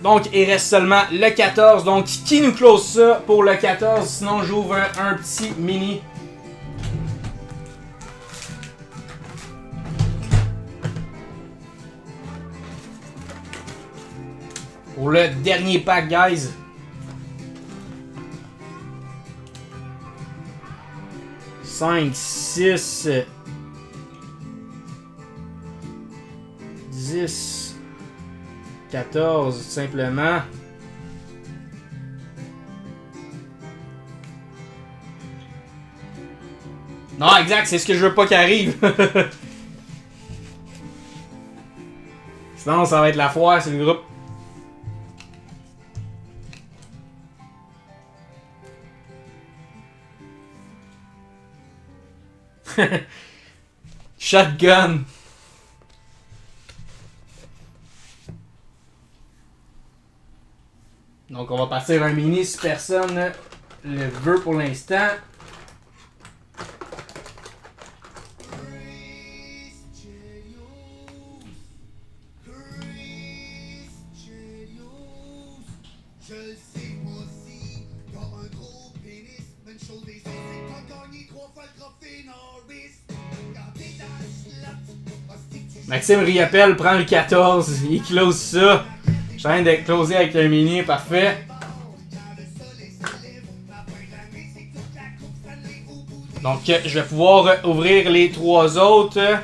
Donc, il reste seulement le 14. Donc, qui nous close ça pour le 14? Sinon, j'ouvre un petit mini. Pour le dernier pack, guys. 5, 6, 10, 14, tout simplement. Non, exact, c'est ce que je veux pas qu'il arrive. Sinon, ça va être la foire, c'est le groupe. Shotgun. Donc on va partir un mini si personne le veut pour l'instant. Je le sais aussi, t'as un gros pénis, même chose des autres, c'est t'as gagné 3 fois le trophée Norris. Quand t'es dans le slot, hostie que tu Maxime Riappel prend le 14, il close ça. Je suis en train de closer avec un mini, parfait. Donc je vais pouvoir ouvrir les 3 autres.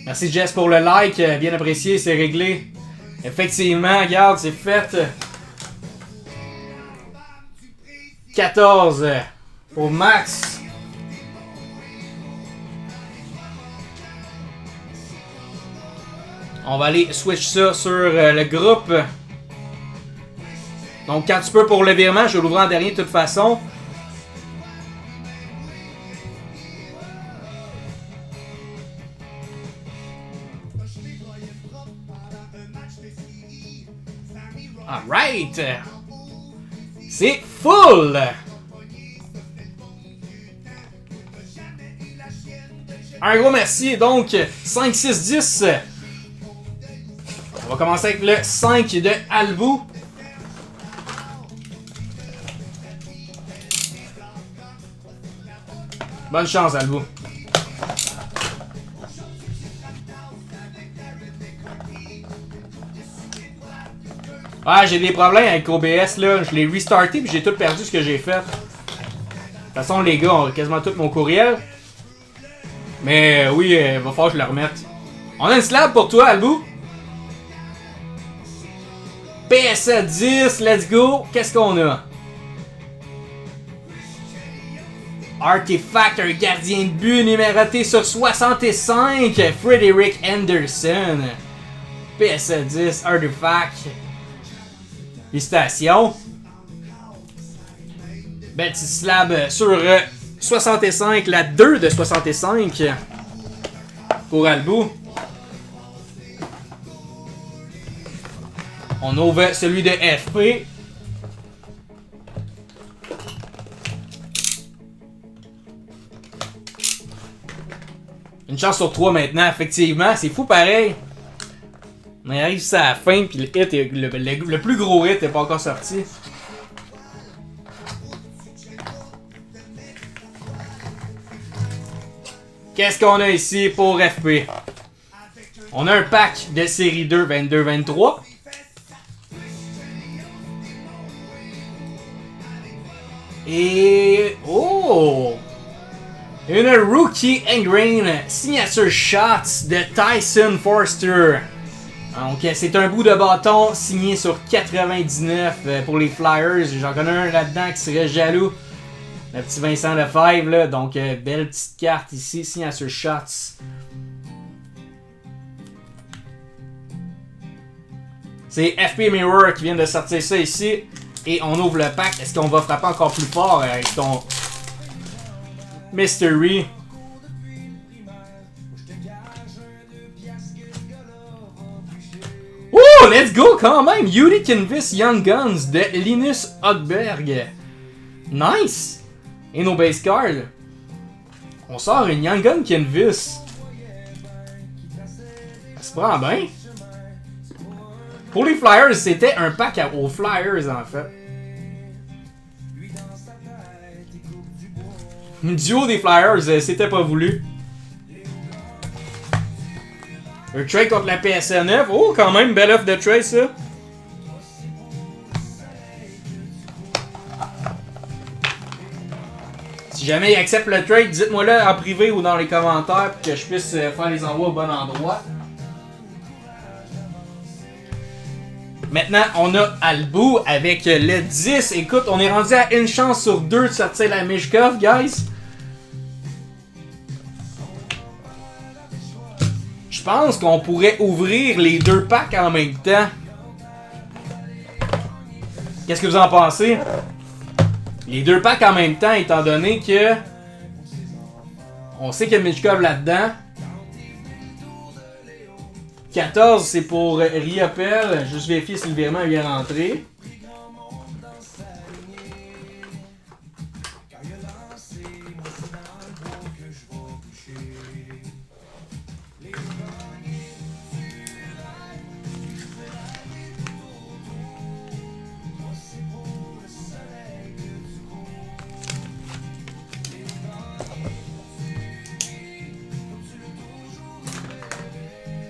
Merci Jess pour le like, bien apprécié, c'est réglé. Effectivement, regarde, c'est fait. 14 pour Max. On va aller switch ça sur le groupe. Donc quand tu peux pour le virement, je vais l'ouvrir en dernier de toute façon. Alright! C'est full! Un gros merci, donc 5, 6, 10. On va commencer avec le 5 de Albou. Bonne chance, Albou. Ah, j'ai des problèmes avec OBS là, je l'ai restarté puis j'ai tout perdu ce que j'ai fait. De toute façon les gars, on a quasiment tout mon courriel. Mais oui, va falloir que je le remette. On a une slab pour toi, Albou. PSA 10, let's go. Qu'est-ce qu'on a? Artefact, un gardien de but numéroté sur 65. Frederick Anderson. PSA 10, Artefact. Félicitations. Belle petite slab sur 65, la 2 de 65 pour Albou. On ouvre celui de FP. Une chance sur 3 maintenant, effectivement. C'est fou pareil. On arrive à la fin, puis le hit, le plus gros hit n'est pas encore sorti. Qu'est-ce qu'on a ici pour FP? On a un pack de série 2, 22-23. Et... oh! Une Rookie Engrain Signature Shots de Tyson Forster. Donc c'est un bout de bâton signé sur 99 pour les Flyers. J'en connais un là-dedans qui serait jaloux. Le petit Vincent Lefebvre là. Donc belle petite carte ici, Signature Shots. C'est FP Mirror qui vient de sortir ça ici. Et on ouvre le pack. Est-ce qu'on va frapper encore plus fort avec ton Mystery? Oh, let's go quand même! Yuri Canvas Young Guns de Linus Högberg. Nice! Et nos base cards. On sort une Young Gun Canvas. Ça se prend bien. Pour les Flyers, c'était un pack aux Flyers en fait. Un duo des Flyers, c'était pas voulu. Un trade contre la PSA 9. Oh, quand même, belle offre de trade, ça. Si jamais il accepte le trade, dites-moi là en privé ou dans les commentaires pour que je puisse faire les envois au bon endroit. Maintenant, on a Albu avec le 10. Écoute, on est rendu à une chance sur deux de sortir la Mishkov, guys. Je pense qu'on pourrait ouvrir les deux packs en même temps. Qu'est-ce que vous en pensez? Les deux packs en même temps, étant donné que... On sait qu'il y a Mishkov là-dedans. 14, c'est pour Riopel. Juste vérifier si le virement est bien rentré.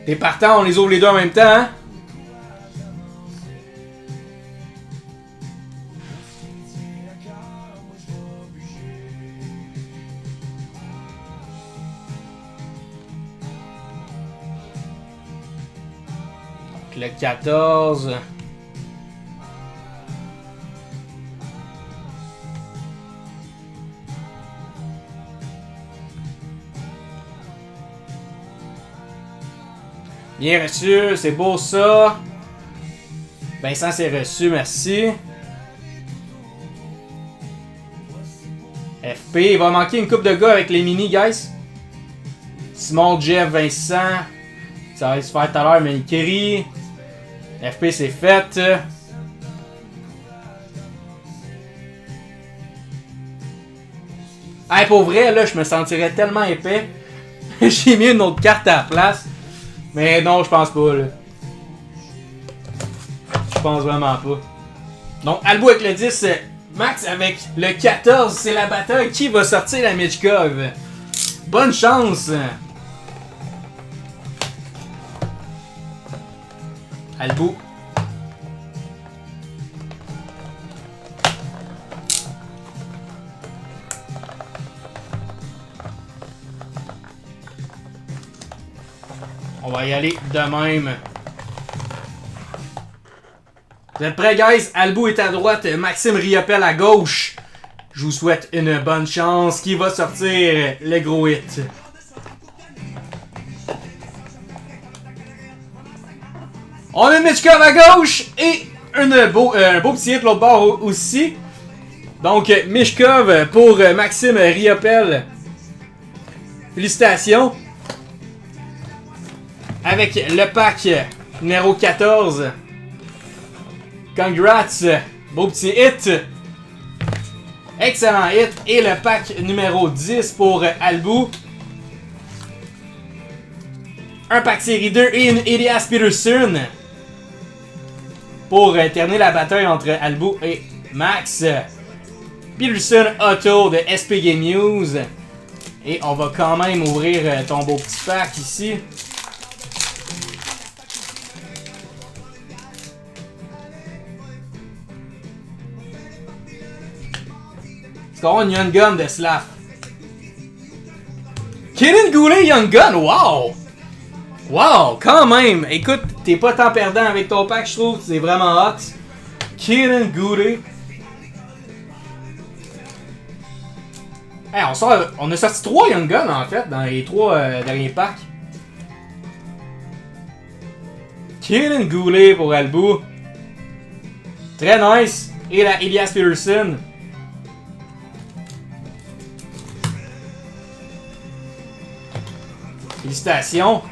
T'es partant, on les ouvre les deux en même temps, hein? Donc, le 14. Bien reçu, c'est beau ça. Vincent c'est reçu, merci. FP, il va manquer une coupe de gars avec les mini, guys. Simon, Jeff, Vincent. Ça va se faire tout à l'heure, mais Kerry. FP c'est fait. Hey, pour vrai, là, je me sentirais tellement épais. J'ai mis une autre carte à la place. Mais non, je pense pas, là. Je pense vraiment pas. Donc, Albu avec le 10, Max avec le 14, c'est la bataille. Qui va sortir la Mishkov? Bonne chance! Albu. On va y aller de même. Vous êtes prêts, guys? Albu est à droite, Maxime Riopel à gauche. Je vous souhaite une bonne chance. Qui va sortir le gros hit? On a Mishkov à gauche et un beau petit hit l'autre bord aussi. Donc, Mishkov pour Maxime Riopel. Félicitations. Avec le pack numéro 14. Congrats! Beau petit hit. Excellent hit. Et le pack numéro 10 pour Albu. Un pack série 2 et une Elias Peterson. Pour terminer la bataille entre Albu et Max. Peterson Auto de SP Game News. Et on va quand même ouvrir ton beau petit pack ici. Est-ce qu'on a une Young Gun de Slav? Kenan Goulet Young Gun, wow! Wow, quand même! Écoute, t'es pas tant perdant avec ton pack, je trouve, c'est vraiment hot. Kenan Goulet. Hey, on a sorti 3 Young Gun en fait dans les 3 derniers packs. Kenan Goulet pour Albu. Très nice. Et la Elias Peterson. Félicitations.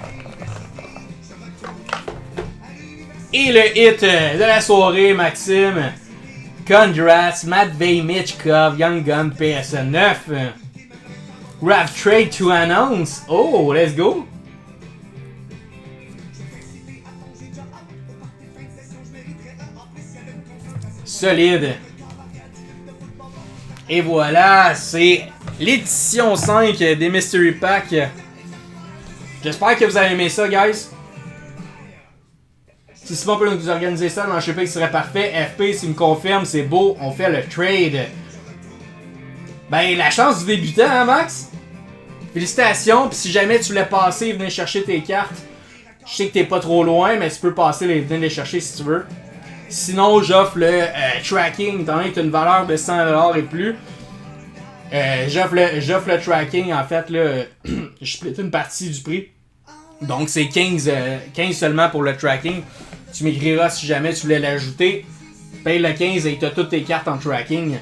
Et le hit de la soirée, Maxime. Congrats, Matvey Michkov, Young Gun PS9. Grab trade to announce. Oh, let's go. Solide. Et voilà, c'est l'édition 5 des Mystery Pack. J'espère que vous avez aimé ça, guys. Si Simon peut nous organiser ça dans le shipping, ce serait parfait. FP, s'il me confirme, c'est beau. On fait le trade. Ben, la chance du débutant, hein, Max? Félicitations. Puis si jamais tu voulais passer et venir chercher tes cartes, je sais que t'es pas trop loin, mais tu peux passer et venir les chercher si tu veux. Sinon, j'offre le tracking, étant donné que tu as une valeur de 100$ et plus. J'offre le tracking, en fait, là, je split une partie du prix. Donc, c'est 15 seulement pour le tracking. Tu m'écriras si jamais tu voulais l'ajouter. Paye le 15 et tu as toutes tes cartes en tracking.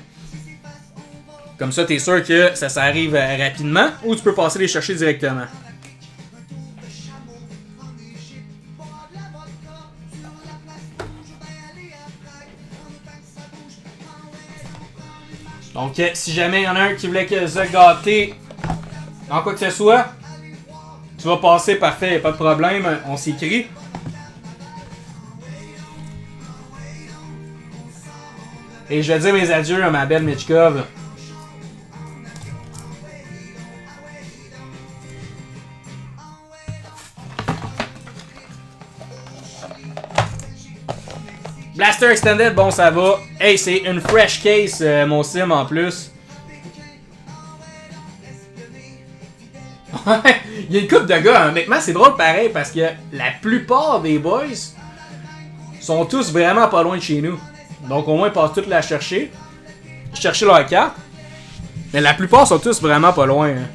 Comme ça, tu es sûr que ça s'arrive rapidement ou tu peux passer les chercher directement. Donc, si jamais il y en a un qui voulait se gâter en quoi que ce soit, tu vas passer, parfait, pas de problème, on s'écrit. Et je vais dire mes adieux à ma belle Mitchkov. Blaster Extended, bon ça va. Hey, c'est une fresh case, mon sim en plus. Ouais, il y a une couple de gars, honnêtement c'est drôle pareil parce que la plupart des boys sont tous vraiment pas loin de chez nous. Donc au moins ils passent toutes la chercher. Chercher leur carte. Mais la plupart sont tous vraiment pas loin. Hein.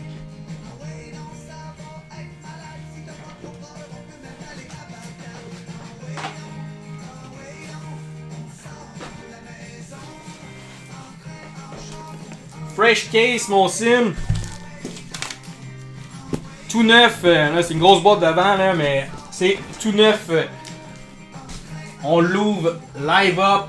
Fresh case, mon sim. Tout neuf. Là, c'est une grosse boîte devant, là, mais c'est tout neuf. On l'ouvre live up.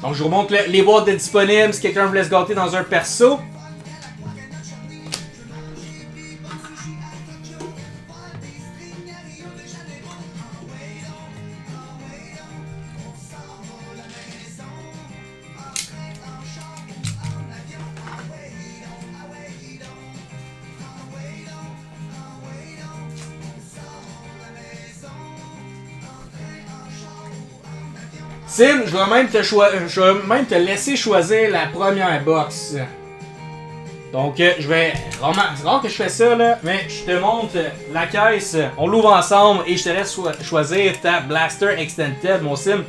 Donc je vous remontre les boîtes de disponibles si quelqu'un voulait se gâter dans un perso. Sim, je vais même te laisser choisir la première box. Donc, je vais... C'est rare que je fais ça, là, mais je te montre la caisse. On l'ouvre ensemble et je te laisse choisir ta Blaster Extended, mon Sim.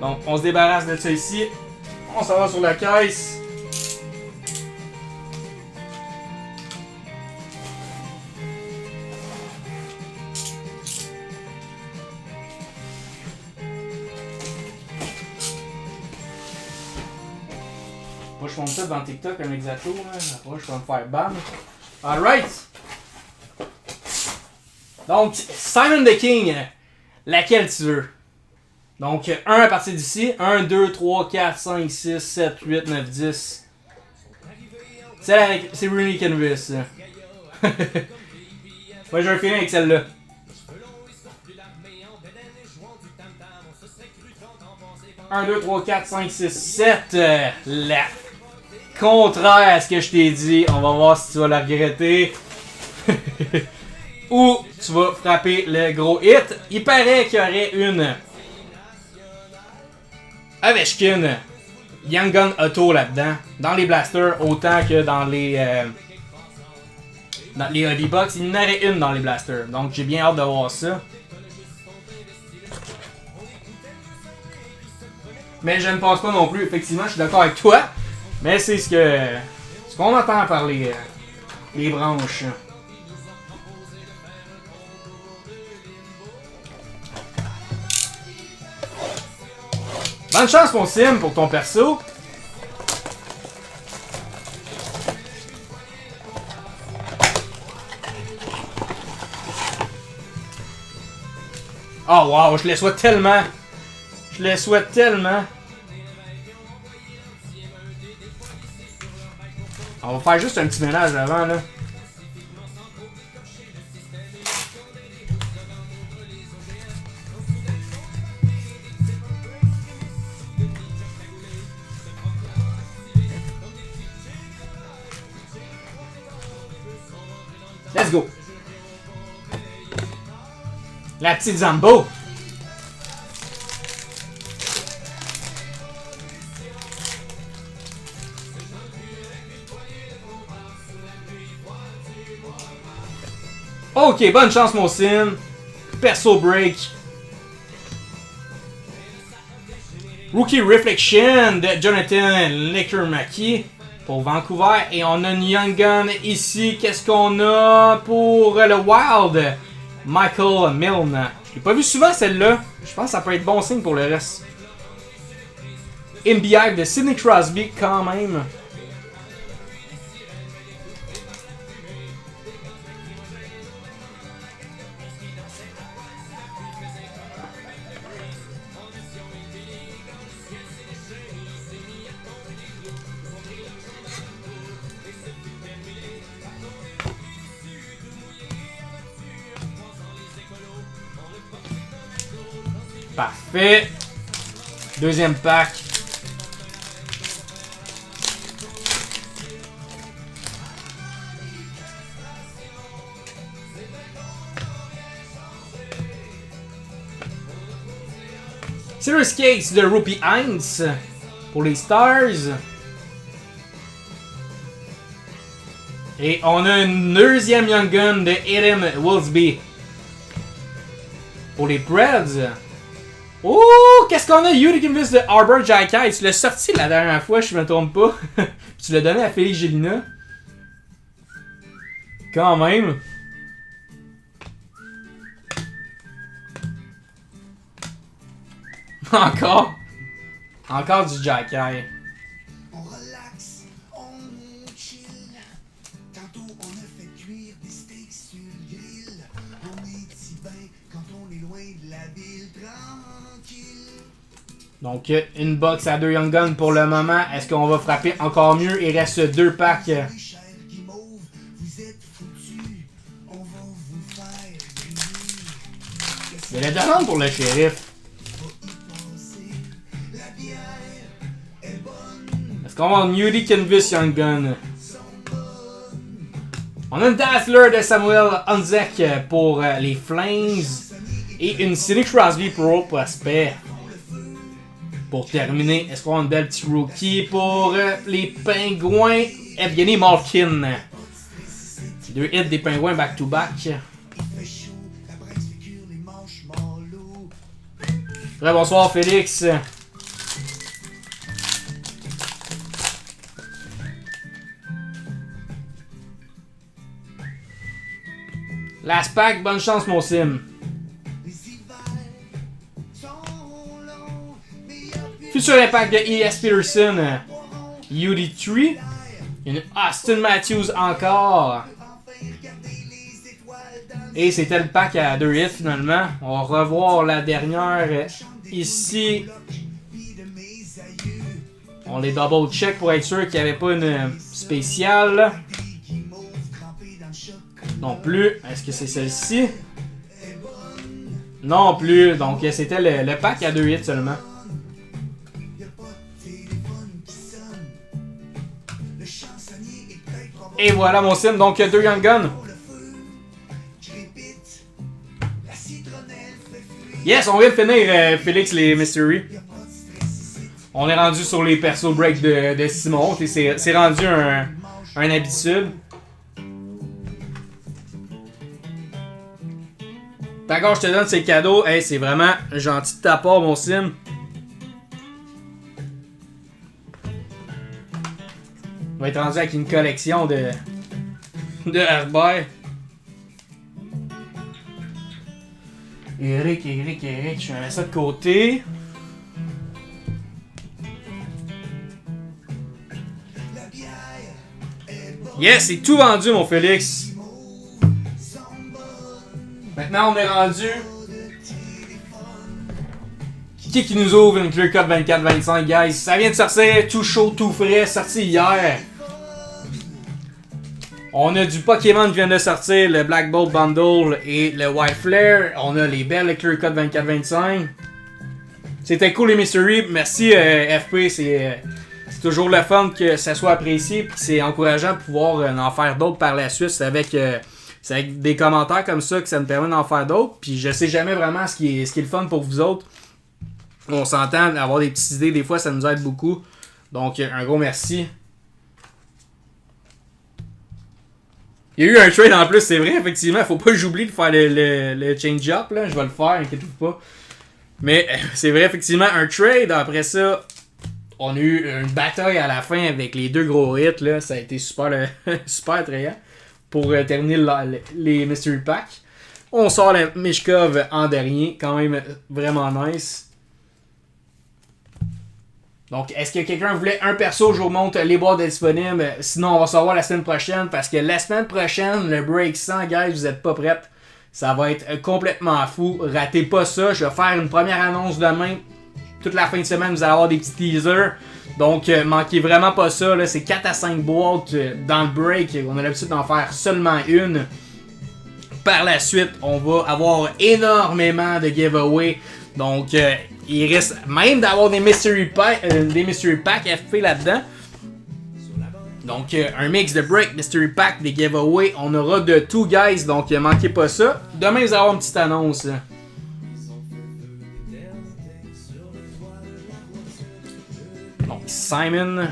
Donc, on se débarrasse de ça ici. On s'en va sur la caisse. Moi, je monte ça dans TikTok, un exacto, là. Après, je vais me faire ban. Alright! Donc, Simon the King, laquelle tu veux? Donc, 1 à partir d'ici. 1, 2, 3, 4, 5, 6, 7, 8, 9, 10. C'est Rooney Canvas. Moi, j'ai un feeling avec celle-là. Un, 2, 3, 4, 5, 6, 7. La contraire à ce que je t'ai dit. On va voir si tu vas la regretter. Ou tu vas frapper le gros hit. Il paraît qu'il y aurait une Ovechkin Young Gun Auto là-dedans. Dans les blasters autant que dans les Hobby Box. Il y en aurait une dans les blasters. Donc j'ai bien hâte de voir ça. Mais je ne pense pas non plus. Effectivement, je suis d'accord avec toi. Mais c'est ce qu'on entend par les branches. Bonne chance, mon Sim, pour ton perso. Oh wow, je le souhaite tellement. Je le souhaite tellement. On va faire juste un petit ménage avant là. Let's go. La petite Zambo. Ok, bonne chance mon sim. Perso break. Rookie Reflection de Jonathan Lekermaki pour Vancouver. Et on a une Young Gun ici. Qu'est-ce qu'on a pour le Wild? Michael Milne. Je l'ai pas vu souvent celle-là. Je pense que ça peut être bon signe pour le reste. MBI de Sidney Crosby quand même. Parfait. Deuxième pack. Silver Skates de Rupi Heinz pour les Stars. Et on a une deuxième Young Gun de Adam Wilsby pour les Preds. Oh, qu'est-ce qu'on a? Yuri Gimvis de Arbor Jackai. Tu l'as sorti la dernière fois, je me trompe pas. Tu l'as donné à Félix Gélina. Quand même. Encore. Encore du Jackai. On relaxe, on chill. Tantôt on a fait cuire des steaks sur le grill. On est si bien quand on est loin de la ville tranquille. Donc, une box à 2 Young Guns pour le moment. Est-ce qu'on va frapper encore mieux? Il reste 2 packs. Oui, cher Guimauve, vous êtes foutus. On va vous faire griller. Il y a la demande pour le shérif. La bière est bonne. Est-ce qu'on va avoir Newly Canvas Young Gun? On a une Dazzler de Samuel Honzek pour les Flames. Et une Sidney Crosby Pro Prospect. Pour terminer, est-ce qu'on a une belle petite rookie pour les Pingouins? Evgeny Malkin. 2 hits des Pingouins back-to-back. Il fait chaud, la braise fait cuire les manches mollo. Très bonsoir Félix. Last pack, bonne chance mon sim. Les hivers sont longs, mais y a plus Futur impact de E.S. Peterson. UD3. Une Austin Matthews encore. enfin regarder les étoiles dans Et c'était le pack à 2 hits finalement. On va revoir la dernière ici. puis de mes aïeux. On les double check pour être sûr qu'il n'y avait pas une spéciale. Des guimauves crampés dans le chocolat. Non plus. Est-ce que c'est celle-ci? Non plus. Donc c'était le pack à 2 hits seulement. Y a pas de téléphone qui sonne. Le chansonnier est peut-être pas bon Et voilà mon sim. Donc 2 Young Guns. pour le feu. Crépite, la citronnelle fait fuir. Yes, on vient de finir Félix les Mystery. Y a pas de stress ici. On est rendu sur les perso breaks de Simon. C'est rendu un habitude. D'accord, je te donne ces cadeaux. Hey, c'est vraiment gentil de ta part, mon sim. On va être rendu avec une collection de Herbert. Eric, je vais mettre ça de côté. La bière est bonne. Yes, c'est tout vendu, mon Félix. Sont bonnes. Maintenant, on est rendu. Qui nous ouvre une Clear Cut 24-25, guys? Ça vient de sortir, tout chaud, tout frais, sorti hier. On a du Pokémon qui vient de sortir, le Black Bolt Bundle et le White Flare. On a les belles Clear Cut 24-25. C'était cool les Mystery. Merci FP, c'est toujours le fun que ça soit apprécié. Puis c'est encourageant de pouvoir en faire d'autres par la suite. C'est avec c'est avec des commentaires comme ça que ça me permet d'en faire d'autres. Puis je sais jamais vraiment ce qui est le fun pour vous autres. On s'entend d'avoir des petites idées, des fois ça nous aide beaucoup. Donc un gros merci. Il y a eu un trade en plus, c'est vrai, effectivement. Faut pas que j'oublie de faire le change-up, là. Je vais le faire, inquiétez-vous pas. Mais c'est vrai, effectivement, un trade. Après ça, on a eu une bataille à la fin avec les deux gros hits, là. Ça a été super, super attrayant pour terminer les Mystery Packs. On sort la Mishkov en dernier, quand même vraiment nice. Donc, est-ce que quelqu'un voulait un perso? Je vous montre les boîtes disponibles. Sinon, on va savoir la semaine prochaine. Parce que la semaine prochaine, le Break 100, guys, vous êtes pas prêts. Ça va être complètement fou. Ratez pas ça. Je vais faire une première annonce demain. Toute la fin de semaine, vous allez avoir des petits teasers. Donc, manquez vraiment pas ça. Là. C'est 4 à 5 boîtes dans le Break. On a l'habitude d'en faire seulement une. Par la suite, on va avoir énormément de giveaways. Donc, il risque même d'avoir des Mystery Packs FP là-dedans. Donc, un mix de Break, Mystery Pack, des giveaways. On aura de tout, guys. Donc, manquez pas ça. Demain, vous allez avoir une petite annonce. Donc, Simon.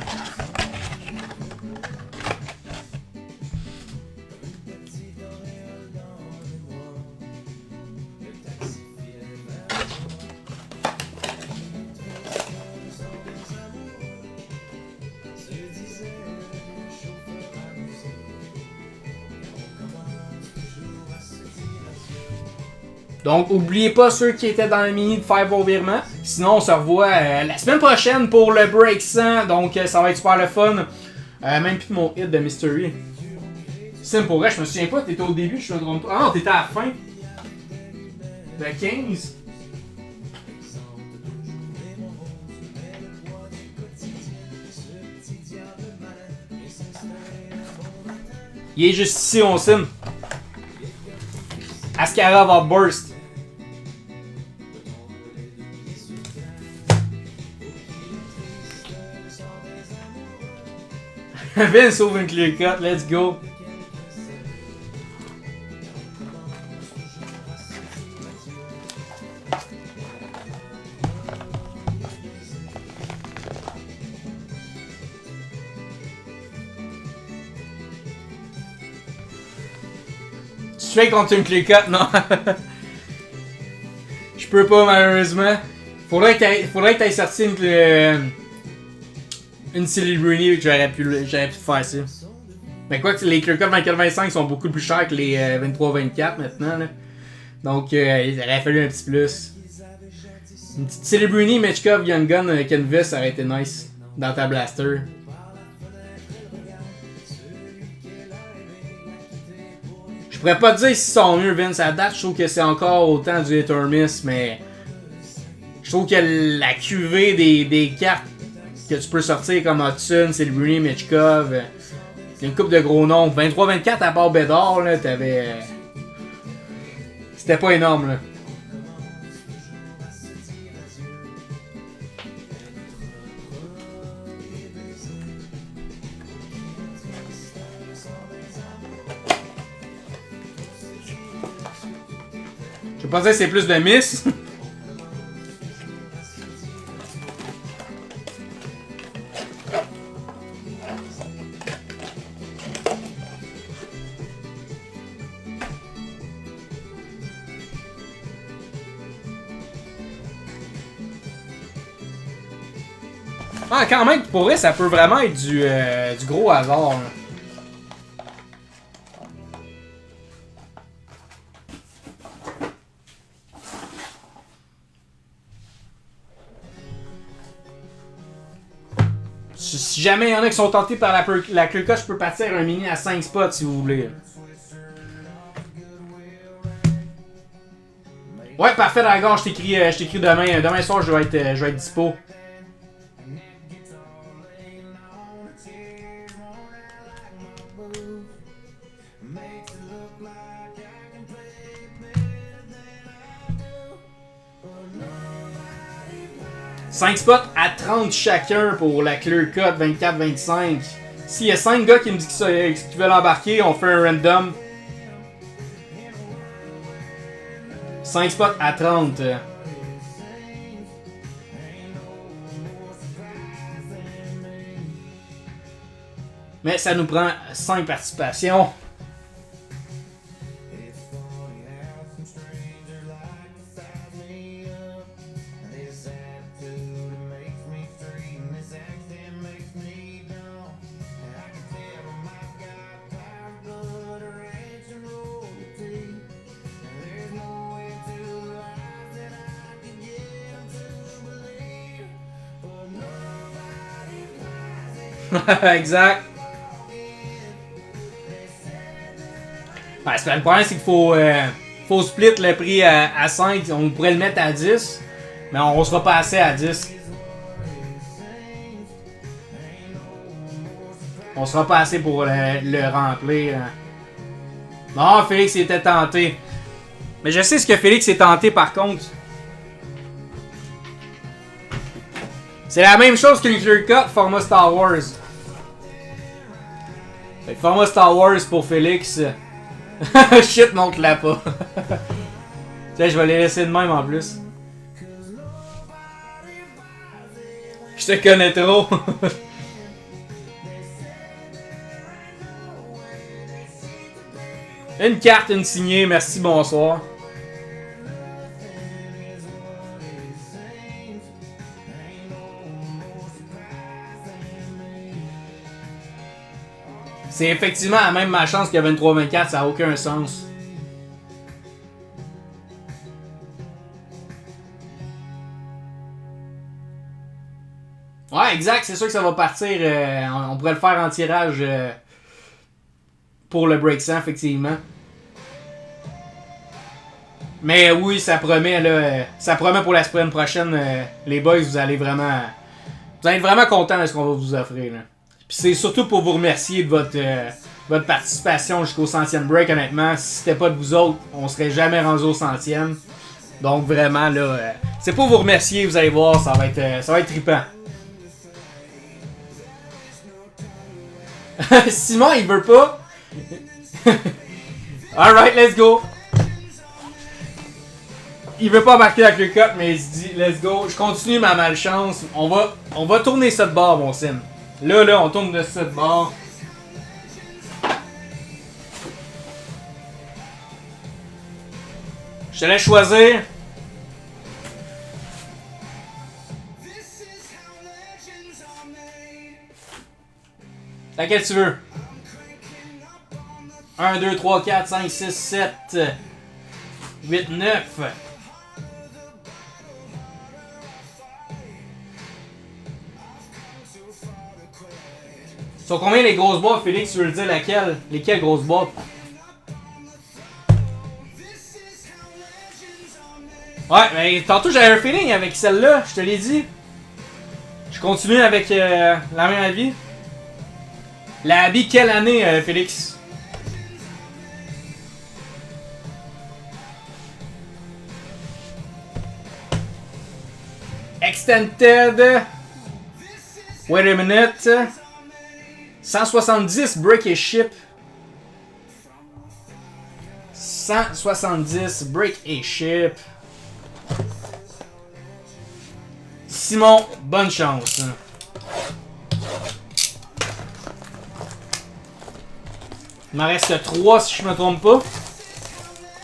Donc, oubliez pas ceux qui étaient dans le mini de faire vos virements. Sinon, on se revoit la semaine prochaine pour le Break 100. Donc, ça va être super le fun. Même plus de mon hit de Mystery. Sim, pour vrai, je me souviens pas. T'étais au début, je me trompe pas. Ah non, t'étais à la fin. De 15. Il est juste ici, on sim. Ascara va burst. Vince ouvre une clear cut, let's go. Tu fais contre une clear cut, non? Je peux pas malheureusement. Faudrait que t'ailles sorti une Celebrity que j'aurais pu faire ça. Mais quoi que les clear cut 24-25 sont beaucoup plus chers que les 23-24 maintenant. Là. Donc il aurait fallu un petit plus. Une petite Celebrity, Mechkov, Young Gun, Canvas, ça aurait été nice dans ta blaster. Je pourrais pas te dire s'ils sont mieux, Vince. À date, je trouve que c'est encore autant du hit or miss, mais je trouve que la cuvée des cartes que tu peux sortir comme Hudson, Celebrity, Mechkov, il y a une couple de gros noms. 23-24 à part Bédard, là, t'avais. C'était pas énorme, là. Je peux pas dire que c'est plus de miss. Ah, quand même, pour vrai, ça peut vraiment être du gros hasard. Là. Si jamais il y en a qui sont tentés par la Kulka, je peux partir un mini à 5 spots si vous voulez. Ouais, parfait, d'accord, je t'écris demain. Demain soir, je vais être dispo. « 5 spots à 30 chacun pour la clear cut 24-25. S'il y a 5 gars qui me disent qu'ils veulent embarquer, on fait un random. 5 spots à 30. Mais ça nous prend 5 participations. Exact. Ouais, le problème, c'est qu'il faut split le prix à 5. On pourrait le mettre à 10. Mais on sera pas assez à 10. On sera pas assez pour le remplir. Non, Félix était tenté. Mais je sais ce que Félix est tenté par contre. C'est la même chose qu'une clear cut format Star Wars. Fait que format Star Wars pour Félix. Shit, monte-la pas. Tiens, je vais les laisser de même en plus. Je te connais trop. Une carte, une signée, merci, bonsoir. C'est effectivement la même ma chance que 23-24, ça n'a aucun sens. Ouais, exact, c'est sûr que ça va partir. On pourrait le faire en tirage pour le break 100, effectivement. Mais oui, ça promet là, ça promet pour la semaine prochaine, les boys, vous allez être vraiment contents de ce qu'on va vous offrir. Là. Puis c'est surtout pour vous remercier de votre participation jusqu'au 100e break. Honnêtement, si c'était pas de vous autres, on serait jamais rendu au 100e. Donc vraiment là, c'est pour vous remercier. Vous allez voir, ça va être trippant. Simon, il veut pas. Alright, let's go. Il veut pas marquer la clear cut, mais il se dit let's go. Je continue ma malchance. On va tourner ça de bord, mon sim. Là, on tourne de ça de bord. Je te laisse choisir. Laquelle tu veux? 1, 2, 3, 4, 5, 6, 7, 8, 9. Sont combien les grosses boîtes, Félix? Tu veux le dire laquelle? Lesquelles grosses boîtes? Ouais, mais tantôt j'avais un feeling avec celle-là, je te l'ai dit. Je continue avec la même avis. La habit quelle année, Félix? Extended. Wait a minute. 170 break et ship. 170 break et ship. Simon, bonne chance. Il m'en reste 3 si je me trompe pas.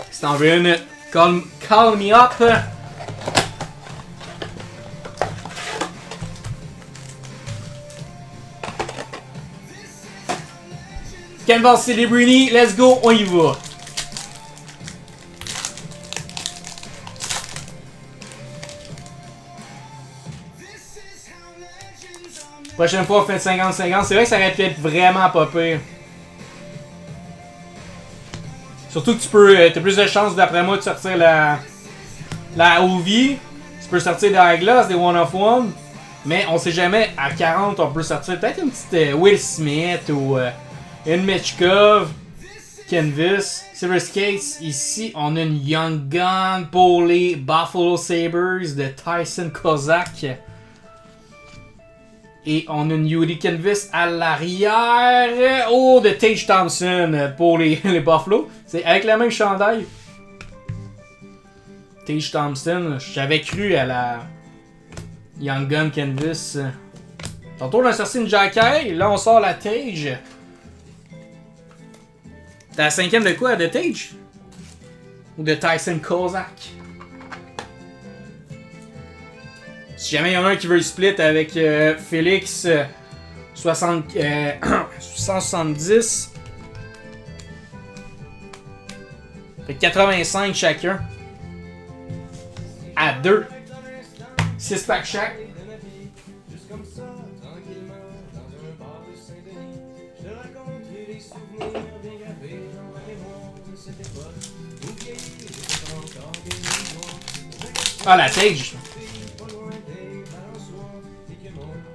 Si t'en veux une, call me up. Canvas Celebrini, let's go, on y va. Prochaine fois, on fait 50-50. C'est vrai que ça aurait pu être vraiment pas pire. Surtout que t'as plus de chances, d'après moi, de sortir la OV. Tu peux sortir de la glace, des one of one. Mais on sait jamais, à 40, on peut sortir peut-être une petite Will Smith ou une Mitchkov, Canvas, Silver Skates. Ici, on a une Young Gun pour les Buffalo Sabres de Tyson Kozak. Et on a une Yuri Canvas à l'arrière. Oh, de Tage Thompson pour les Buffalo. C'est avec la même chandail. Tage Thompson. J'avais cru à la Young Gun Canvas. Tantôt on a sorti une Jackie, là on sort la Tage. T'as la 5e de quoi? De Tage? Ou de Tyson Kozak? Si jamais il y en a un qui veut split avec Félix 170. Fait 85 chacun. À 2. 6 packs chaque. Ah, la Tage.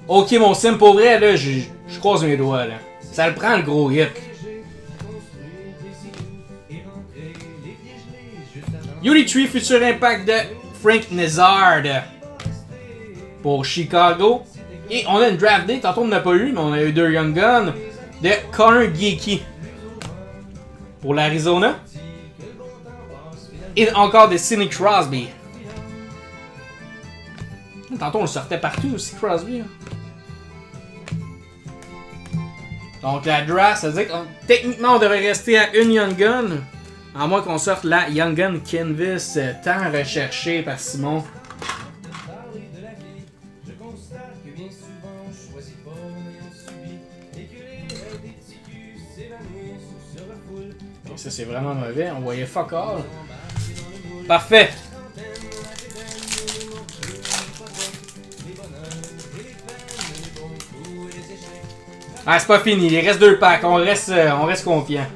Ok, mon sim, pour vrai, là, je croise mes doigts, là. Ça le prend, le gros hit. Yuri Tree, futur impact de Frank Nazard pour Chicago. Et on a une draft day, tantôt on n'a pas eu, mais on a eu 2 Young Guns de Connor Geeky pour l'Arizona. Et encore de Sidney Crosby. Tantôt on le sortait partout aussi, Crosby. Donc la draft, ça veut dire que techniquement on devrait rester à une Young Gun. À moins qu'on sorte la Young Gun Canvas tant recherchée par Simon. Okay, ça c'est vraiment mauvais, on voyait fuck all. Parfait. Ah, c'est pas fini, il reste 2 packs, on reste confiant.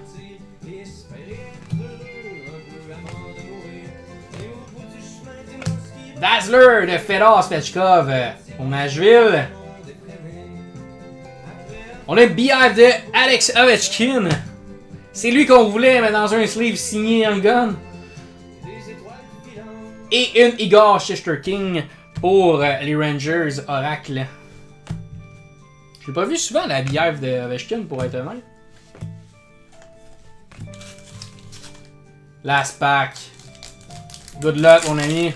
Dazzler de Fedor Svechkov pour Nashville. On a BF de Alex Ovechkin. C'est lui qu'on voulait, mais dans un sleeve signé Young Gun. Et une Igor Shesterkin pour les Rangers Oracle. Je l'ai pas vu souvent la BF de Ovechkin pour être honnête. Last pack. Good luck mon ami.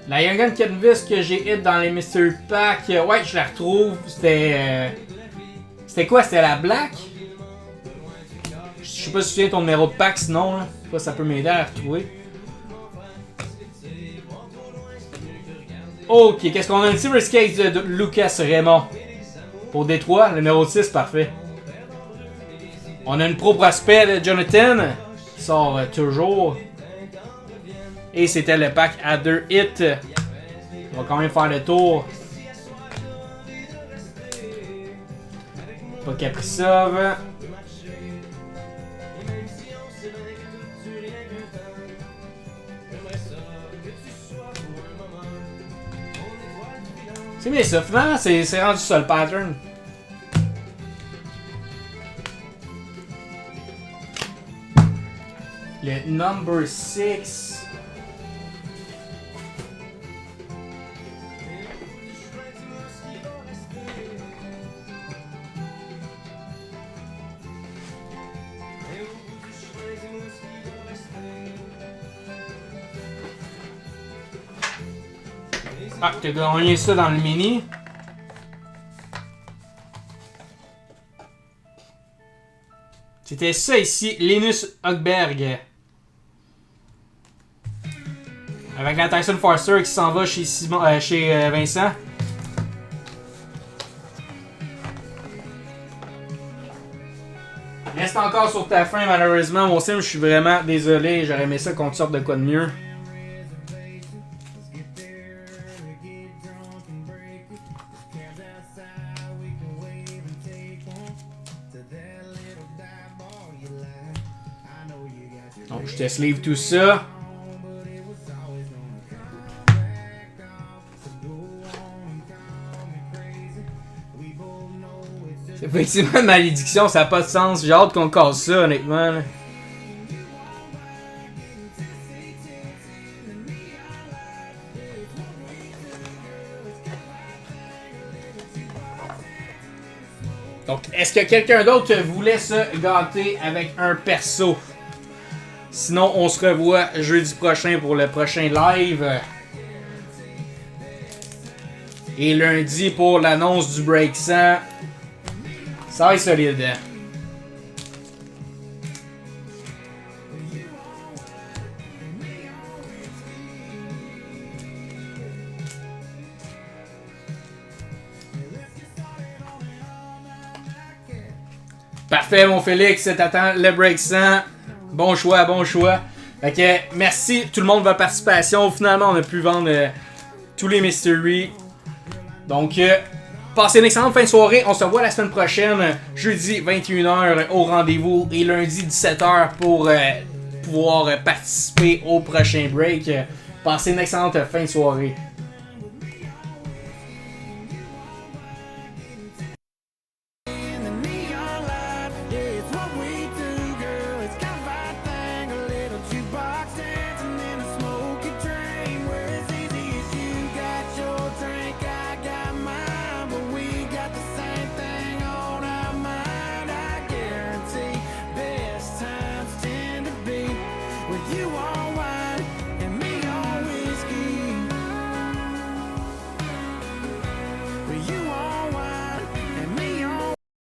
La Young Gun Canvas que j'ai hit dans les Mystery Pack, ouais, je la retrouve. C'était. C'était quoi? C'était la Black? Je sais pas si tu souviens ton numéro de pack, sinon, là. Ça peut m'aider à la retrouver. Ok, qu'est-ce qu'on a? Un Silver Skate de Lucas Raymond. Pour Détroit, le numéro 6, parfait. On a une Pro Prospect de Jonathan, qui sort toujours. Et c'était le pack à 2 hits. On va quand même faire le tour. Pas Kaprizov. C'est bien ça, finalement c'est rendu ça le pattern. Le number 6. Ah, t'as gagné ça dans le mini. C'était ça ici, Linus Högberg. Avec la Tyson Foster qui s'en va chez, Vincent. Reste encore sur ta fin malheureusement, mon sim, je suis vraiment désolé, j'aurais aimé ça qu'on te sorte de quoi de mieux. Donc je te sleeve tout ça. C'est effectivement une malédiction, ça n'a pas de sens. J'ai hâte qu'on casse ça honnêtement. Là. Donc, est-ce que quelqu'un d'autre voulait se gâter avec un perso? Sinon, on se revoit jeudi prochain pour le prochain live. Et lundi pour l'annonce du Break 100. Ça va être solide. Parfait, mon Félix, t'attends le Break 100. Bon choix, bon choix. Fait que merci tout le monde de votre participation. Finalement, on a pu vendre tous les mysteries. Donc, passez une excellente fin de soirée. On se revoit la semaine prochaine, jeudi 21h au rendez-vous et lundi 17h pour pouvoir participer au prochain break. Passez une excellente fin de soirée.